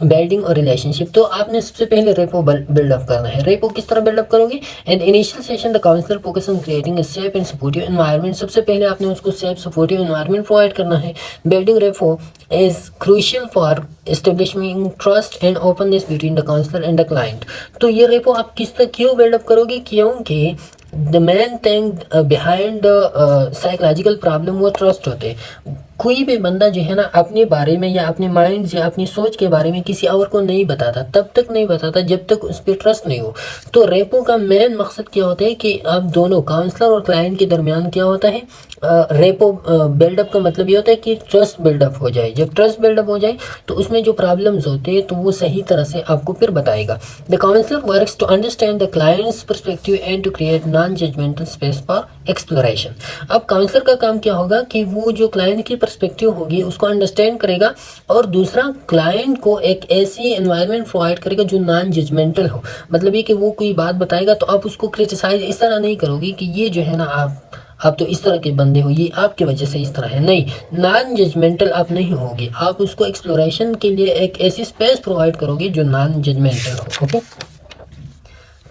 बिल्डिंग और रिलेशनशिप। तो आपने सबसे पहले रेपो बिल्डअप करना है। रेपो किस तरह बिल्डअप करोगे? And initial session the counsellor focus on creating a safe and supportive environment. सबसे पहले आपने उसको सेफ सपोर्टिव एनवायरनमेंट प्रोवाइड करना है। Building rapport is crucial for establishing trust and openness between the counsellor and the client. तो ये repo आप किस तरह क्यों बिल्डअप करोगे? क्योंकि the main thing behind the psychological problem वो ट्रस्ट होते हैं। कोई भी बंदा जो है ना अपने बारे में या अपने माइंड या अपनी सोच के बारे में किसी और को नहीं बताता, तब तक नहीं बताता जब तक उस पर ट्रस्ट नहीं हो। तो रेपो का मेन मकसद क्या होता है कि आप दोनों काउंसलर और क्लाइंट के दरमियान क्या होता है, रेपो बिल्डअप का मतलब ये होता है कि ट्रस्ट बिल्डअप हो जाए। जब ट्रस्ट बिल्डअप हो जाए तो उसमें जो प्रॉब्लम्स होते हैं तो वो सही तरह से आपको फिर बताएगा। The counsellor works to understand the clients perspective and to create non judgemental space for exploration. अब काउंसलर का काम क्या होगा कि वो जो क्लाइंट की पर्सपेक्टिव होगी उसको अंडरस्टैंड करेगा और दूसरा क्लाइंट को एक ऐसी एनवायरनमेंट प्रोवाइड करेगा जो नॉन जजमेंटल हो। मतलब ये कि वो कोई बात बताएगा तो आप उसको क्रिटिसाइज इस तरह नहीं करोगे कि ये जो है ना आप तो इस तरह के बंदे हो, ये आपकी वजह से इस तरह है। नहीं, नॉन जजमेंटल आप नहीं होगी। आप उसको एक्सप्लोरेशन के लिए एक ऐसी स्पेस प्रोवाइड करोगे जो नॉन जजमेंटल हो। ओके,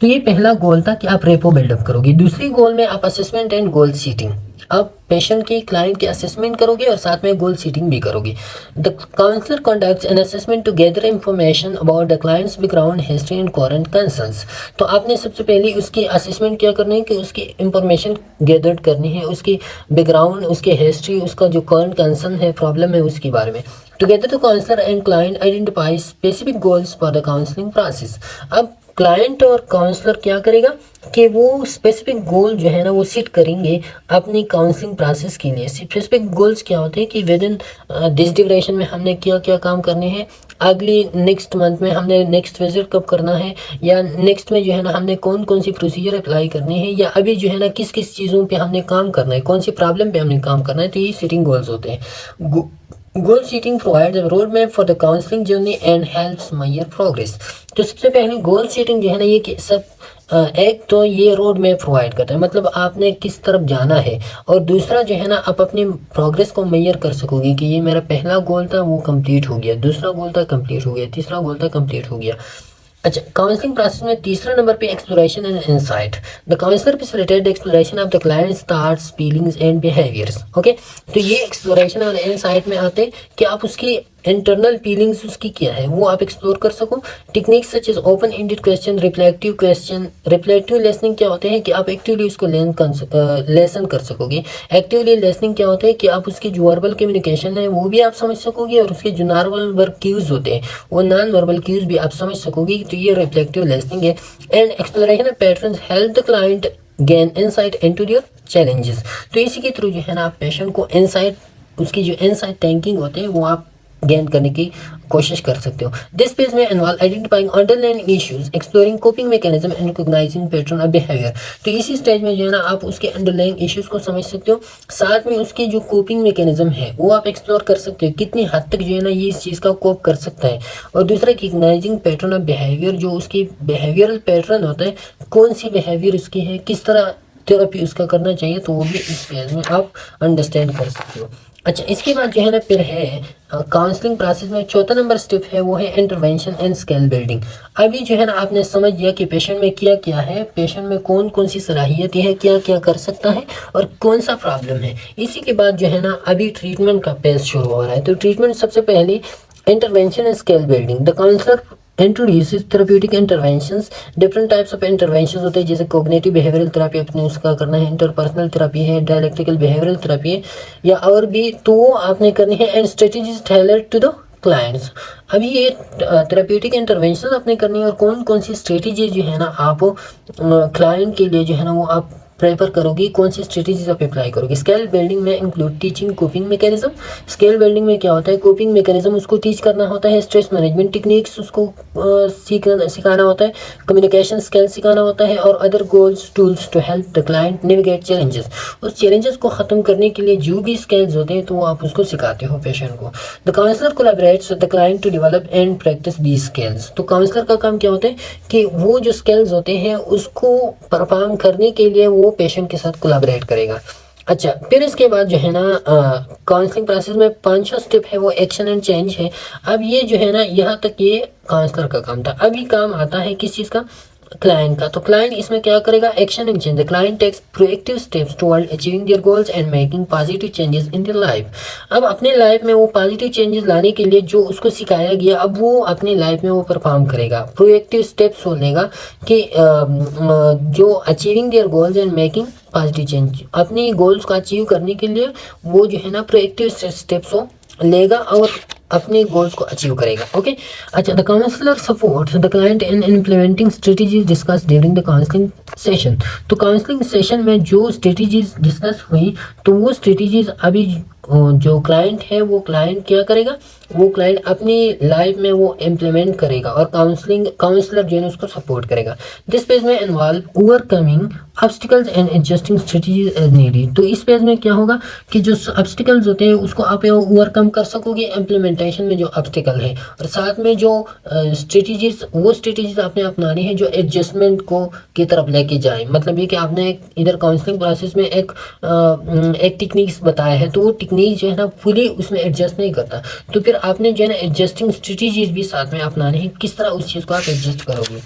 तो ये पहला गोल था कि आप रेपो बिल्डअप करोगे। दूसरी गोल में आप असेसमेंट एंड गोल सीटिंग, आप पेशेंट की क्लाइंट की असेसमेंट करोगे और साथ में गोल सीटिंग भी करोगे। The counsellor conducts an assessment to gather information about the clients background, history and current concerns. तो आपने सबसे पहले उसकी असेसमेंट क्या करनी है कि उसकी इंफॉर्मेशन गैदर करनी है, उसकी बैकग्राउंड, उसकी हिस्ट्री, उसका जो करंट कंसर्न है, प्रॉब्लम है, उसके बारे में। Together the counsellor and client identify specific goals for the counselling process. अब क्लाइंट और काउंसलर क्या करेगा कि वो स्पेसिफिक गोल जो है ना वो सेट करेंगे अपनी काउंसलिंग प्रोसेस के लिए। स्पेसिफिक गोल्स क्या होते हैं कि विद इन दिस ड्यूरेशन में हमने क्या क्या काम करने हैं, अगली नेक्स्ट मंथ में हमने नेक्स्ट विजिट कब करना है, या नेक्स्ट में जो है ना हमने कौन कौन सी प्रोसीजर अप्लाई करनी है, या अभी जो है ना किस किस चीज़ों पे हमने काम करना है, कौन सी प्रॉब्लम पे हमने काम करना है। तो ये सेटिंग गोल्स होते हैं। Goal setting provides a road map for the counselling journey and helps measure progress. तो सबसे पहले गोल सेटिंग जो है ना ये कि सब एक तो ये रोड मैप प्रोवाइड करता है, मतलब आपने किस तरफ जाना है, और दूसरा जो है ना आप अपनी प्रोग्रेस को मेजर कर सकोगे कि ये मेरा पहला गोल था वो कंप्लीट हो गया, दूसरा गोल था कंप्लीट हो गया, तीसरा गोल था कंप्लीट हो गया। अच्छा, काउंसलिंग प्रोसेस में तीसरा नंबर पे exploration and insight. The counsellor facilitate the exploration of the clients thoughts, feelings and behaviours. Okay, तो ये एक्सप्लोरेशन और इनसाइट में आते हैं कि आप उसकी इंटरनल फीलिंग्स उसकी क्या है वो आप एक्सप्लोर कर सको। Techniques such as open ended question, reflective listening क्या होते हैं कि आप एक्टिवली उसको लेसन कर सकोगे। एक्टिवली लिसनिंग क्या होता है कि आप उसकी जो वर्बल कम्युनिकेशन है वो भी आप समझ सकोगे और उसके जो नॉन वर्बल क्यूज होते हैं वो नॉन वर्बल क्यूज भी आप समझ सकोगे। तो ये रिफ्लेक्टिव लिसनिंग है। And exploration of patterns help the client gain insight into your challenges. तो इसी के थ्रू जो है ना आप पेशेंट को इनसाइट, उसकी जो इनसाइट थिंकिंग होते हैं वो आप गेन करने की कोशिश कर सकते हो। This phase may involve identifying underlying issues, exploring coping mechanism and recognising pattern of behaviour. तो इसी स्टेज में जो है ना आप उसके अंडरलाइंग इश्यूज को समझ सकते हो, साथ में उसकी जो कोपिंग मैकेनिज्म है वो आप एक्सप्लोर कर सकते हो, कितनी हद तक जो है ना ये इस चीज़ का कोप कर सकता है। और दूसरा रिकॉग्नाइजिंग पैटर्न ऑफ बिहेवियर, जो उसकी बिहेवियरल पैटर्न होता है, कौन सी बिहेवियर उसकी है, किस तरह थेरेपी उसका करना चाहिए, तो वो भी इस पेज में आप अंडरस्टैंड कर सकते हो। अच्छा, इसके बाद जो है ना फिर है काउंसलिंग प्रोसेस में चौथा नंबर स्टेप है वो है इंटरवेंशन एंड स्किल बिल्डिंग। अभी जो है ना आपने समझ लिया कि पेशेंट में क्या क्या है, पेशेंट में कौन कौन सी सलाहियतें हैं, क्या क्या कर सकता है और कौन सा प्रॉब्लम है। इसी के बाद जो है ना अभी ट्रीटमेंट का पेज शुरू हो रहा है। तो ट्रीटमेंट सबसे पहले intervention and skill building. The counsellor introduces therapeutic interventions. Different types of interventions होते हैं, जैसे कोग्निटिव बिहेवियरल थेरेपी अपने उसका करना है, इंटरपर्सनल थेरेपी है, डायलेक्टिकल बिहेवियरल थेरेपी है, या और भी तो वो आपने करनी है। And strategies tailored to the clients. अभी ये थेरेप्यूटिक इंटरवेंशन आपने करनी है और कौन कौन सी स्ट्रेटजी जो है ना आप क्लाइंट के लिए जो है ना वो आप प्रेफर करोगी, कौन सी स्ट्रेटजीज आप अप्लाई करोगे। स्केल बिल्डिंग में include teaching coping mechanism. Scale building में क्या होता है, कोपिंग मैकेनिज्म उसको टीच करना होता है, स्ट्रेस मैनेजमेंट टेक्निक्स उसको सिखाना होता है, कम्युनिकेशन स्किल सिखाना होता है, और other goals tools to help the client navigate challenges. उस चैलेंजेस को ख़त्म करने के लिए जो भी स्किल्स होते हैं तो वो आप उसको सिखाते हो पेशेंट को। The counsellor collaborates with the client to develop and practise these skills. तो काउंसलर का काम क्या होता है कि वो जो स्किल्स होते हैं उसको परफॉर्म करने के लिए वो पेशेंट के साथ कोलैबोरेट करेगा। अच्छा, फिर इसके बाद जो है ना काउंसलिंग प्रोसेस में 5 स्टेप है, वो एक्शन एंड चेंज है। अब ये जो है ना, यहाँ तक ये काउंसलर का काम था। अभी काम आता है किस चीज़ का, क्लाइंट का। तो क्लाइंट इसमें क्या करेगा, action and change. The client takes proactive steps toward achieving their goals and making positive changes in their life. अब अपने लाइफ में वो पॉजिटिव चेंजेस लाने के लिए जो उसको सिखाया गया, अब वो अपनी लाइफ में वो परफॉर्म करेगा। प्रोएक्टिव स्टेप्स वो लेगा कि जो achieving their goals and making positive change, अपनी गोल्स को अचीव करने के लिए वो जो है ना प्रोएक्टिव स्टेप्स वो लेगा और अपने गोल्स को अचीव करेगा। ओके, अच्छा, the counsellor support the client in implementing strategies discuss during the counselling session. तो काउंसलिंग सेशन में जो स्ट्रेटजीज डिस्कस हुई, तो वो स्ट्रेटजीज अभी जो क्लाइंट है वो क्लाइंट क्या करेगा, वो क्लाइंट अपनी लाइफ में वो इम्प्लीमेंट करेगा और काउंसलर जो है उसको सपोर्ट करेगा। This phase may involve overcoming obstacles and adjusting strategies as needed. तो इस पेज में क्या होगा कि जो ऑब्स्टिकल्स होते हैं उसको आप ओवरकम कर सकोगे इम्प्लीमेंटेशन में जो ऑब्स्टिकल है, और साथ में जो स्ट्रेटजीज, वो स्ट्रेटजीज आपने अपनानी है जो एडजस्टमेंट को की तरफ लेके जाए। मतलब ये कि आपने इधर काउंसलिंग प्रोसेस में एक टेक्निक्स बताया है, तो वो टेक्निक जो है ना फुली उसमें एडजस्ट नहीं करता, तो फिर आपने जो है ना एडजस्टिंग स्ट्रेटजीज भी साथ में अपनाने हैं, किस तरह उस चीज़ को आप एडजस्ट करोगे।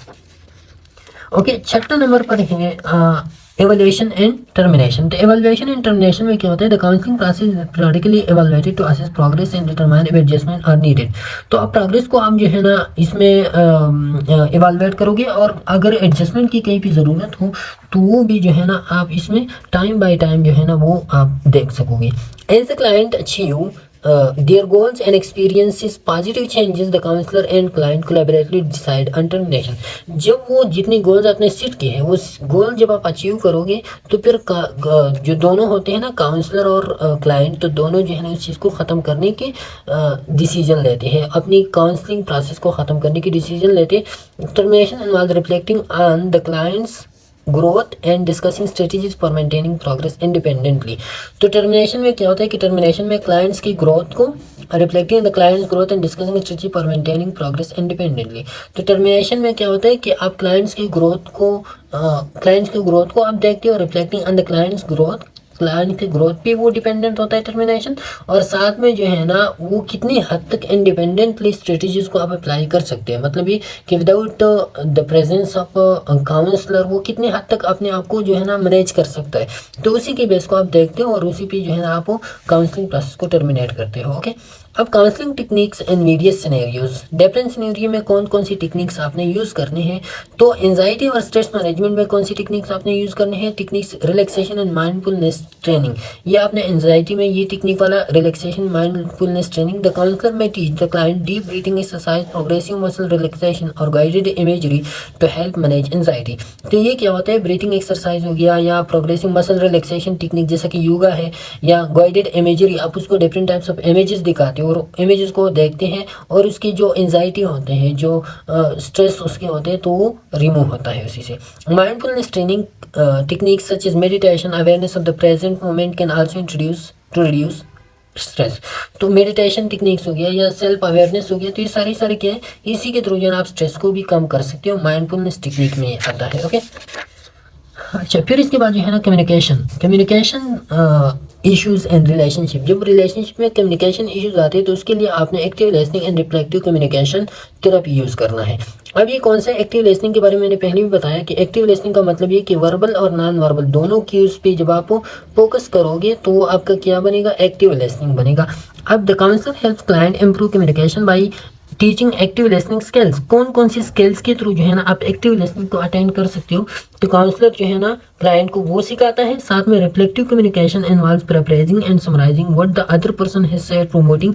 ओके, छठा नंबर पर है एवल्यूएशन एंड टर्मिनेशन। तो एवल्यूएशन एंड टर्मिनेशन में क्या होता है, the counselling process periodically evaluated to assess progress and determine if adjustment are needed। तो अब प्रोग्रेस को आप जो है ना इसमें इवालुएट करोगे, और अगर एडजस्टमेंट की कहीं भी ज़रूरत हो तो वो भी जो है ना आप इसमें टाइम बाय टाइम जो है ना वो आप देख सकोगे। As the client achieve their goals and experiences positive changes, the counselor and client collaboratively decide on termination। जब वो जितनी गोल्स आपने सेट किए हैं, वो गोल जब आप अचीव करोगे तो फिर जो दोनों होते हैं ना, काउंसलर और क्लाइंट, तो दोनों जो है ना उस चीज़ को ख़त्म करने की डिसीजन लेते हैं, अपनी काउंसलिंग प्रोसेस को ख़त्म करने की डिसीजन लेते हैं। Termination involve reflecting on the clients growth and discussing strategies for maintaining progress independently. तो टर्मिनेशन में क्या होता है कि टर्मिनेशन में क्लाइंट्स की ग्रोथ को reflecting the clients growth and discussing strategy for maintaining progress independently. तो टर्मिनेशन में क्या होता है कि आप क्लाइंट्स की ग्रोथ को आप देखते हो, रिफ्लेक्टिंग ऑन द क्लाइंट की ग्रोथ पे वो डिपेंडेंट होता है टर्मिनेशन, और साथ में जो है ना वो कितनी हद तक इंडिपेंडेंटली स्ट्रेटजीज को आप अप्लाई कर सकते हैं। मतलब ये कि without the presence of counsellor वो कितनी हद तक अपने आप को जो है ना मैनेज कर सकता है। तो उसी के बेस को आप देखते हो और उसी पे जो है ना आप काउंसलिंग प्रोसेस को टर्मिनेट करते हो। ओके, अब counselling techniques and various scenarios. Different scenario में कौन कौन सी टेक्निक्स आपने यूज़ करनी है, तो एंजाइटी और स्ट्रेस मैनेजमेंट में कौन सी टेक्निक्स आपने यूज़ करनी है, techniques relaxation and mindfulness training. ये आपने एंजाइटी में ये टेक्निक वाला relaxation mindfulness training. The counsellor may teach the client deep breathing exercise, progressive muscle relaxation और guided imagery to help manage anxiety. तो ये क्या होता है, ब्रीथिंग एक्सरसाइज हो गया या प्रोग्रेसिव मसल रिलैक्सेशन टेक्निक जैसा कि योगा है, या गाइडेड इमेजरी, आप उसको डिफरेंट टाइप्स ऑफ इमेजेस दिखाते हो और इमेजेस को देखते हैं, और उसकी जो एंजाइटी होते हैं, जो स्ट्रेस उसके होते हैं, तो वो रिमूव होता है उसी से। Mindfulness training techniques such as meditation, awareness of the present moment can also introduce to reduce stress. तो मेडिटेशन टेक्निक्स हो गया या सेल्फ अवेयरनेस हो गया, तो ये सारी क्या है, इसी के थ्रू जो है आप स्ट्रेस को भी कम कर सकते हो, माइंडफुलनेस टेक्निक में आता है। ओके, अच्छा, फिर इसके बाद जो है ना कम्युनिकेशन इश्यूज एंड रिलेशनशिप। जब रिलेशनशिप में कम्युनिकेशन इश्यूज आते हैं तो उसके लिए आपने active listening and reflective communication therapy use करना है। अब ये कौन सा एक्टिव लिसनिंग के बारे में मैंने पहले भी बताया कि एक्टिव लिसनिंग का मतलब ये कि वर्बल और नॉन वर्बल दोनों क्यूज पे जब आप फोकस करोगे तो वो आपका क्या बनेगा, एक्टिव लिसनिंग बनेगा। अब the counsellor helps client improve communication by teaching active listening skills. कौन कौन सी स्किल्स के थ्रू जो है ना आप एक्टिव लिसनिंग को अटेंड कर सकते हो, तो काउंसलर जो है ना क्लाइंट को वो सिखाता है। साथ में reflective communication involves paraphrasing and summarising what the other person has said, promoting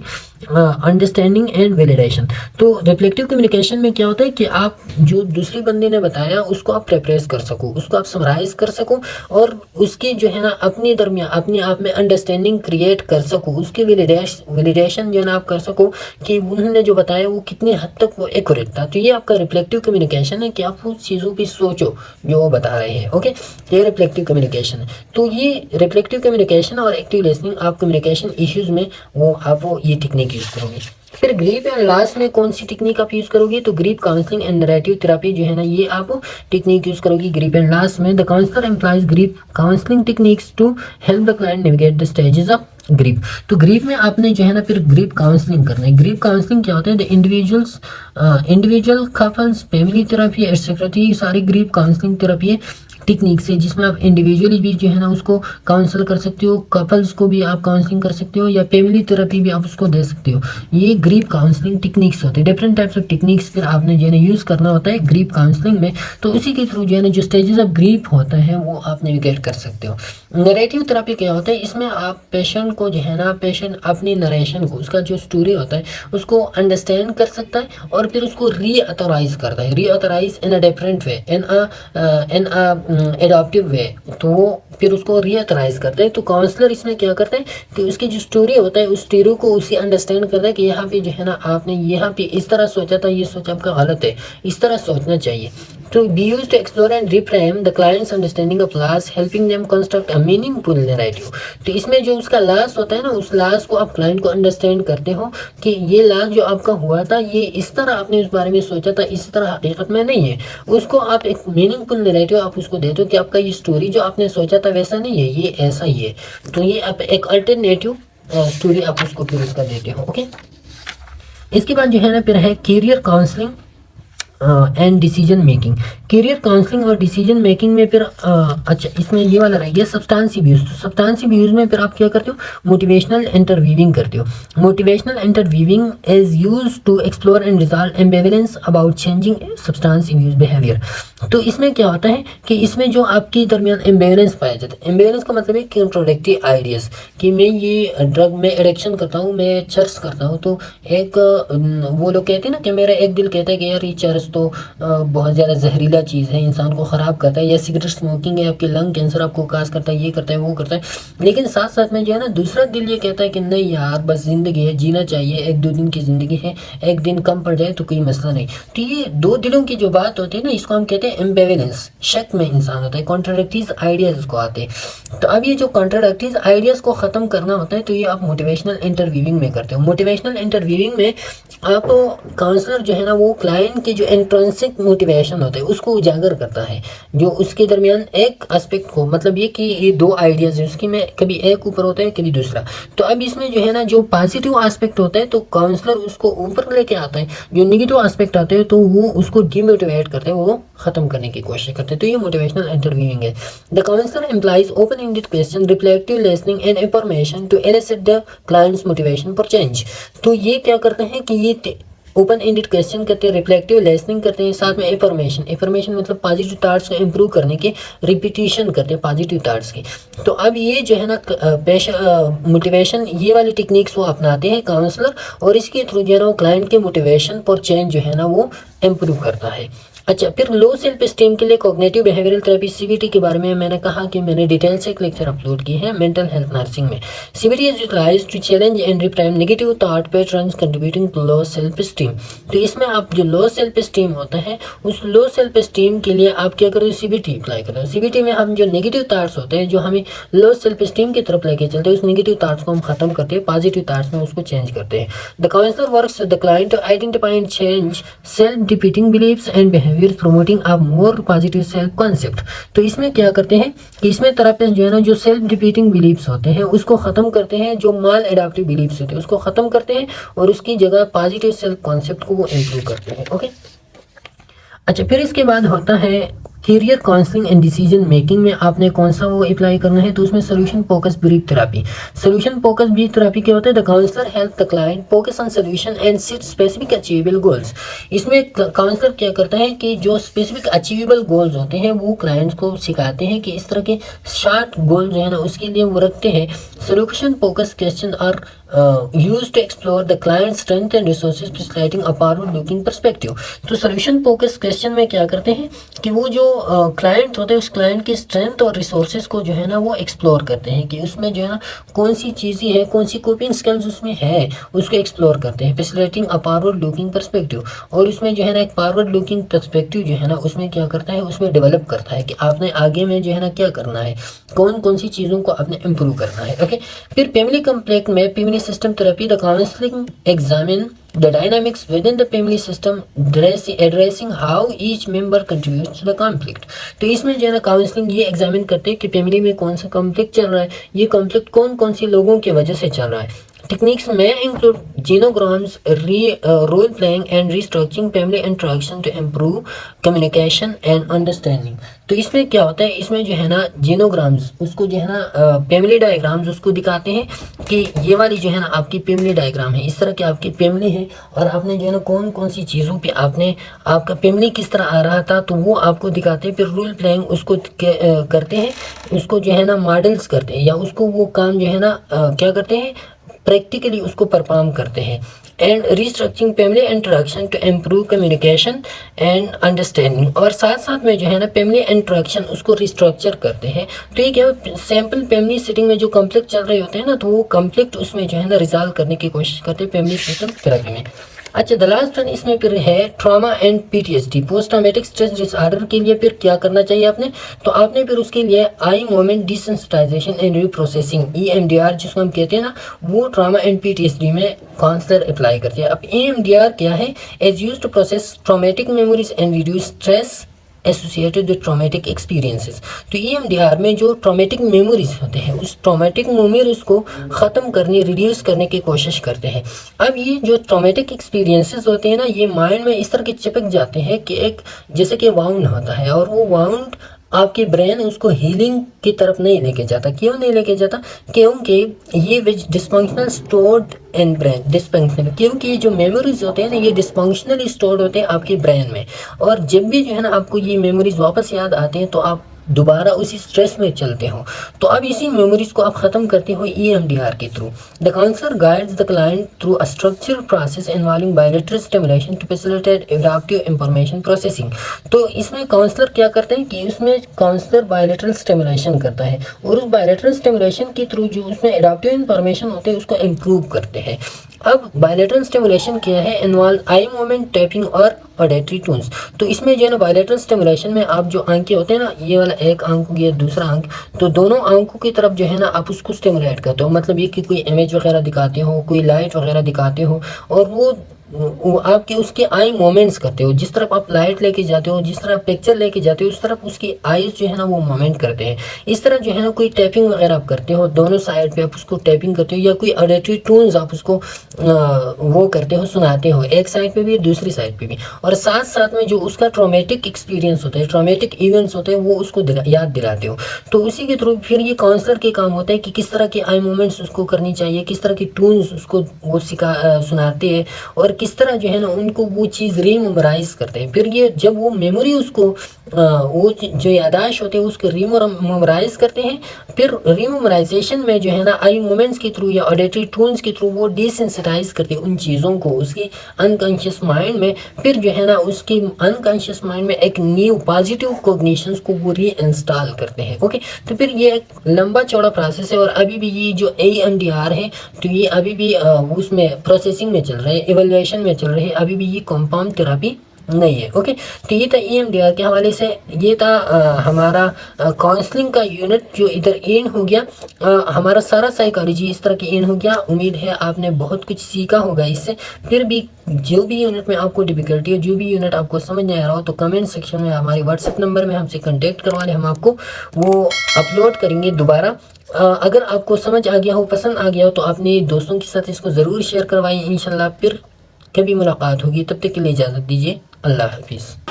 understanding and validation. तो रिफ्लेक्टिव कम्युनिकेशन में क्या होता है कि आप जो दूसरी बंदे ने बताया उसको आप पैराफ्रेज कर सको, उसको आप समराइज कर सको, और उसकी जो है ना अपने दरमियान अपने आप में अंडरस्टैंडिंग क्रिएट कर सको, उसकी वैलिडेशन जो है ना आप कर सको कि उन्होंने जो बताया वो कितनी हद तक वो एक्यूरेट था। तो ये आपका रिफ्लेक्टिव कम्युनिकेशन है कि आप उस चीज़ों की सोचो जो वो बता रहे हैं। ओके, ये रिफ्लेक्टिव कम्युनिकेशन है। तो ये रिफ्लेक्टिव कम्युनिकेशन और एक्टिव लिसनिंग आप कम्युनिकेशन इश्यूज में वो आप वो ये टेक्निक यूज़ करोगे। फिर ग्रीप एंड लास्ट में कौन सी टेक्निक आप यूज करोगे, तो grief counselling and narrative therapy जो है ना, ये आप टेक्निक यूज करोगी ग्रीप एंड लास्ट में। The counsellor employs grief counselling techniques to help the client navigate the stages of grief. तो ग्रीप में आपने जो है ना फिर ग्रीप काउंसलिंग करना है। ग्रीप काउंसलिंग क्या होता है, the individual couples family therapy etcetera. तो ये सारी ग्रीप काउंसलिंग थेरेपी है टेक्निक्स है, जिसमें आप इंडिविजुअली भी जो है ना उसको काउंसल कर सकते हो, कपल्स को भी आप काउंसलिंग कर सकते हो, या फैमिली थेरेपी भी आप उसको दे सकते हो। ये ग्रीप काउंसलिंग टेक्निक्स होते हैं, डिफरेंट टाइप्स ऑफ टेक्निक्स फिर आपने जो है ना यूज़ करना होता है ग्रीप काउंसलिंग में। तो उसी के थ्रू जो है ना जो स्टेजेस ऑफ ग्रीप होता है वो आप नेविगेट कर सकते हो। नरेटिव थेरेपी क्या होता है, इसमें आप पेशेंट को जो है ना, पेशेंट अपनी नरेशन को, उसका जो स्टोरी होता है उसको अंडरस्टैंड कर सकता है और फिर उसको रीऑथराइज करता है, रीऑथराइज इन a different way, in a adaptive वे। तो वो फिर उसको रीऑथराइज करते हैं। तो काउंसलर इसमें क्या करता है कि उसकी जो स्टोरी होता है उस स्टोरी को उसी अंडरस्टैंड करता है कि यहाँ पे जो है ना आपने यहाँ पे इस तरह सोचा था, ये सोच आपका गलत है, इस तरह सोचना चाहिए। तो be use to explore and reframe the clients understanding of loss, helping them construct a meaningful narrative. तो इसमें जो उसका लॉस होता है ना, उस लॉस को आप क्लाइंट को अंडरस्टैंड करते हो कि ये लॉस जो आपका हुआ था, ये इस तरह आपने उस बारे में सोचा था, इस तरह हकीकत में नहीं है। उसको आप एक मीनिंगफुल नैरेटिव आप उसको देते हो कि आपका ये स्टोरी जो आपने सोचा था वैसा नहीं है, ये ऐसा ही है। तो ये आप एक अल्टरनेटिव स्टोरी आप उसको फिर उसका देते हो। ओके, इसके बाद जो है ना फिर है career counselling and decision making. Career counselling और डिसीजन मेकिंग में फिर अच्छा इसमें ये वाला रह गया सब्सटेंसिव यूज। तो सब्सटेंसिव यूज में फिर आप क्या करते हो, मोटिवेशनल इंटरव्यूविंग करते हो। Motivational interviewing is use to explore and resolve ambivalence about changing substance use behaviour. तो इसमें क्या होता है कि इसमें जो आपके दरमियान एम्बिवलेंस पाया जाता है, एम्बिवलेंस का मतलब है कंट्रोडिक्टिव आइडियाज, कि मैं ये ड्रग में एडिक्शन करता हूँ, मैं चर्स करता हूँ। तो एक वो लोग कहते हैं ना कि मेरा एक दिल कहता है कि यार ये चर्स तो बहुत ज़्यादा जहरीला चीज़ है, इंसान को ख़राब करता है, या सिगरेट स्मोकिंग है आपके लंग कैंसर आपको काज करता है, ये करता है वो करता है। लेकिन साथ साथ में जो है ना दूसरा दिल ये कहता है कि नहीं यार बस ज़िंदगी है, जीना चाहिए, एक दो दिन की ज़िंदगी है, एक दिन कम पड़ जाए तो कोई मसला नहीं। तो ये दो दिलों की जो बात होती है ना, इसको हम कहते हैं एम्बिवलेंस। शक में इंसान होता है, कॉन्ट्राडिक्टिव आइडियाज़ उसको आते हैं। तो अब ये जो कॉन्ट्राडिक्टिव आइडियाज़ को ख़त्म करना होता है, तो ये आप मोटिवेशनल इंटरव्यूविंग में करते हो। मोटिवेशनल इंटरव्यूविंग में आप काउंसलर जो है ना वो क्लाइंट के जो इंट्रिंसिक मोटिवेशन होता है उसको उजागर करता है, जो उसके दरमियान एक एस्पेक्ट को, मतलब ये कि ये दो आइडियाज़ है उसकी में कभी एक ऊपर होता है कभी दूसरा। तो अब इसमें जो है ना जो पॉजिटिव एस्पेक्ट होता है तो काउंसलर उसको ऊपर लेके आता है, जो नेगेटिव एस्पेक्ट आते हैं तो वो उसको डिमोटिवेट करते हैं, वो ख़त्म करने की कोशिश करते हैं। तो ये मोटिवेशनल इंटरव्यूइंग है। The counsellor employs open ended question, reflective listening and information to elicit the clients motivation for change. तो ये क्या करते हैं कि ये ओपन एंडेड क्वेश्चन करते हैं, रिफ्लेक्टिव लिसनिंग करते हैं, साथ में इंफॉर्मेशन मतलब पॉजिटिव थॉट्स को इम्प्रूव करने के रिपीटिशन करते हैं पॉजिटिव थॉट्स की। तो अब ये जो है ना मोटिवेशन, ये वाली टेक्निक्स वो अपनाते हैं काउंसलर, और इसके थ्रू जो है ना वो क्लाइंट के मोटिवेशन फॉर चेंज जो है ना वो इम्प्रूव करता है। अच्छा, फिर लो सेल्फ स्टीम के लिए कॉग्निटिव बिहेवियरल थेरेपी सीबीटी के बारे में मैंने कहा कि मैंने डिटेल से एक लेक्चर अपलोड की है मेंटल हेल्थ नर्सिंग में। CBT is utilised to challenge and reframe negative thought patterns contributing to low self esteem. तो इसमें आप जो लो सेल्फ स्टीम होता है उस लो सेल्फ स्टीम के लिए आप क्या करें, सीबीटी अप्लाई करें। सीबीटी में हम जो नेगेटिव थॉट्स होते हैं जो हमें लो सेल्फ स्टीम की तरफ लेके चलते हैं, उस नेगेटिव थॉट्स को हम खत्म करते हैं, पॉजिटिव थॉट्स में उसको चेंज करते हैं। The counsellor works with the client to identify and change self defeating beliefs and behaviour promoting a more positive self concept. तो इसमें क्या करते हैं कि इसमें थेरेपिस्ट जो है ना जो सेल्फ डिफीटिंग बिलीव्स होते हैं उसको खत्म करते हैं, जो माल एडाप्टिव बिलीव्स होते हैं उसको खत्म करते हैं, और उसकी जगह पॉजिटिव सेल्फ कॉन्सेप्ट को वो इम्प्रूव करते हैं। ओके, अच्छा, फिर इसके बाद होता है career counselling and decision making में आपने कौन सा वो अप्लाई करना है, तो उसमें solution focus brief therapy. Solution focus brief therapy क्या होता है, the counsellor help the client focus on solution and set specific achievable goals. इसमें काउंसलर क्या करता है कि जो स्पेसिफिक अचीवेबल गोल्स होते हैं वो क्लाइंट्स को सिखाते हैं कि इस तरह के शॉर्ट गोल जो है ना उसके लिए वो रखते हैं। Solution focus question are use to explore the client strength and resources presenting a forward looking perspective. तो सोल्यूशन फोकस क्वेश्चन में क्या करते हैं कि वो जो क्लाइंट होते हैं उस क्लाइंट की स्ट्रेंथ और रिसोर्सेज को जो है ना वो एक्सप्लोर करते हैं, कि उसमें जो है ना कौन सी चीज़ें हैं, कौन सी कोपिंग स्किल्स उसमें है, उसको एक्सप्लोर करते हैं, फैसिलिटेटिंग अ फॉरवर्ड लुकिंग पर्सपेक्टिव। और उसमें जो है ना एक फॉरवर्ड लुकिंग पर्सपेक्टिव जो है ना उसमें क्या करता है, उसमें डेवलप करता है कि आपने आगे में जो है ना क्या करना है, कौन कौन सी चीज़ों को आपने इम्प्रूव करना है। ओके, फिर फैमिली कॉम्प्लेक्स में family system therapy, the counselling examine the dynamics within the family system, addressing how each member contributes to the conflict। तो इसमें जो है ना काउंसलिंग ये एग्जामिन करते हैं कि फैमिली में कौन सा कॉन्फ्लिक्ट चल रहा है, ये कॉन्फ्लिक्ट कौन कौन सी लोगों की वजह से चल रहा है। Techniques may include genograms, role playing and restructuring family interaction to improve communication and understanding। तो इसमें क्या होता है, इसमें जो है ना जीनोग्राम्स उसको जो है ना फैमिली डायग्राम्स उसको दिखाते हैं कि ये वाली जो है ना आपकी फैमिली डायग्राम है, इस तरह की आपकी फैमिली है और आपने जो है ना कौन कौन सी चीज़ों पे आपने आपका फैमिली किस तरह आ रहा था, तो वो आपको दिखाते हैं। फिर रोल प्लेइंग उसको करते हैं, उसको जो है ना मॉडल्स करते हैं या उसको वो काम जो है ना क्या करते हैं, प्रैक्टिकली उसको परफॉर्म करते हैं। And restructuring family interaction to improve communication and understanding, और साथ साथ में जो है ना फैमिली इंटरेक्शन उसको रिस्ट्रक्चर करते हैं। तो ये क्या सैम्पल फैमिली सेटिंग में जो कॉन्फ्लिक्ट चल रहे होते हैं ना, तो वो कॉन्फ्लिक्ट उसमें जो है ना रिजॉल्व करने की कोशिश करते हैं फैमिली सिस्टम थेरेपी में। अच्छा, द लास्ट वन इसमें फिर है trauma and PTSD, post traumatic stress disorder के लिए फिर क्या करना चाहिए आपने, तो आपने फिर उसके लिए eye movement desensitisation and reprocessing EMDR जिसको हम कहते हैं ना, वो ट्रॉमा एंड पीटीएसडी में काउंसलर अप्लाई करते हैं। अब EMDR क्या है, is used to process traumatic memories and reduce stress associated with traumatic experiences. तो EMDR में जो ट्रॉमेटिक मेमोरीज होते हैं उस ट्रॉमेटिक मेमोरीज को ख़त्म करने, रिड्यूस करने की कोशिश करते हैं। अब ये जो ट्रॉमेटिक एक्सपीरियंसेस होते हैं ना, ये माइंड में इस तरह के चिपक जाते हैं कि एक जैसे कि वाउंड होता है, और वो वाउंड आपके ब्रेन उसको हीलिंग की तरफ नहीं लेके जाता। क्यों नहीं लेके जाता, क्योंकि ये विच dysfunctional stored in brain, dysfunctional, क्योंकि ये जो मेमोरीज होते हैं ना ये डिस्फंक्शनली स्टोर्ड होते हैं आपके ब्रेन में, और जब भी जो है ना आपको ये मेमोरीज वापस याद आते हैं तो आप दोबारा उसी स्ट्रेस में चलते हो। तो अब इसी मेमोरीज को आप ख़त्म करते हो EMDR के through. The counsellor guides the client through a structural process involving bilateral stimulation to facilitate adaptive information processing. तो इसमें काउंसलर क्या करते हैं कि उसमें काउंसलर बायलेटरल स्टिमुलेशन करता है, और उस बायलेटरल स्टिमुलेशन के थ्रू जो उसमें एडाप्टिव इंफॉर्मेशन होते हैं उसको इम्प्रूव करते हैं। अब बायलेटरल स्टिमुलेशन क्या है, इन्वॉल्व आई मूवमेंट, टैपिंग और ऑडिटरी टून्स। तो इसमें जो है ना बायलेटरल स्टिमुलेशन में आप जो आंखें होते हैं ना, ये वाला एक आंख ये दूसरा आंख, तो दोनों आंखों की तरफ जो है ना आप उसको स्टिमुलेट करते हो। मतलब ये कि कोई इमेज वगैरह दिखाते हो, कोई लाइट वगैरह दिखाते हो, और वो आपके उसके आई मोमेंट्स करते हो। जिस तरफ आप लाइट लेके जाते हो, जिस तरह आप पिक्चर लेके जाते हो, उस तरफ उसकी आईज जो है ना वो मोमेंट करते हैं। इस तरह जो है ना कोई टैपिंग वगैरह आप करते हो, दोनों साइड पे आप उसको टैपिंग करते हो, या कोई ऑडिटरी टून्स आप उसको वो करते हो, सुनाते हो, एक साइड पे भी दूसरी साइड पे भी। और साथ साथ में जो उसका ट्रॉमेटिक एक्सपीरियंस होता है, ट्रॉमेटिक इवेंट्स होते हैं, वो उसको याद दिलाते हो। तो उसी के थ्रू फिर ये काउंसलर के काम होता है कि किस तरह के आई मूवमेंट्स उसको करनी चाहिए, किस तरह की टून्स उसको वो सुनाते हैं, और किस तरह जो है ना उनको वो चीज़ रीमेमोराइज करते हैं। फिर ये जब वो मेमोरी उसको वो जो यादाश्त होते हैं उसको रीमेमोराइज करते हैं, फिर रीमेमोराइजेशन में जो है ना आई मूवमेंट्स के थ्रू या ऑडिटरी टून्स के थ्रू वो डिसेंसिटाइज करते हैं उन चीज़ों को उसकी अनकॉन्शियस माइंड में। फिर जो है ना उसकी अनकॉन्शियस माइंड में एक न्यू पॉजिटिव कोग्निशंस को वो री इंस्टॉल करते हैं। ओके, तो फिर ये एक लंबा चौड़ा प्रोसेस है, और अभी भी ये जो EMDR है तो ये अभी भी उसमें प्रोसेसिंग में चल रहा है, इवेल्युएशन में चल रहे हैं, अभी भी ये कंपाउंड थेरेपी नहीं है। ओके, तो ये था EMDR के हवाले से, ये था हमारा काउंसलिंग का यूनिट जो इधर एंड हो गया। हमारा सारा साइकोलॉजी इस तरह की एंड हो गया। उम्मीद है आपने बहुत कुछ सीखा होगा इससे। फिर भी जो भी यूनिट में आपको डिफिकल्टी है, जो भी यूनिट आपको समझ नहीं आ रहा हो, तो कमेंट सेक्शन में हमारे व्हाट्सएप नंबर में हमसे कॉन्टेक्ट करवा लें, हम आपको वो अपलोड करेंगे दोबारा। अगर आपको समझ आ गया हो, पसंद आ गया हो, तो अपने दोस्तों के साथ इसको ज़रूर शेयर करवाइए। इंशाल्लाह फिर कभी मुलाकात होगी, तब तक के लिए इजाज़त दीजिए। अल्लाह हाफिज़।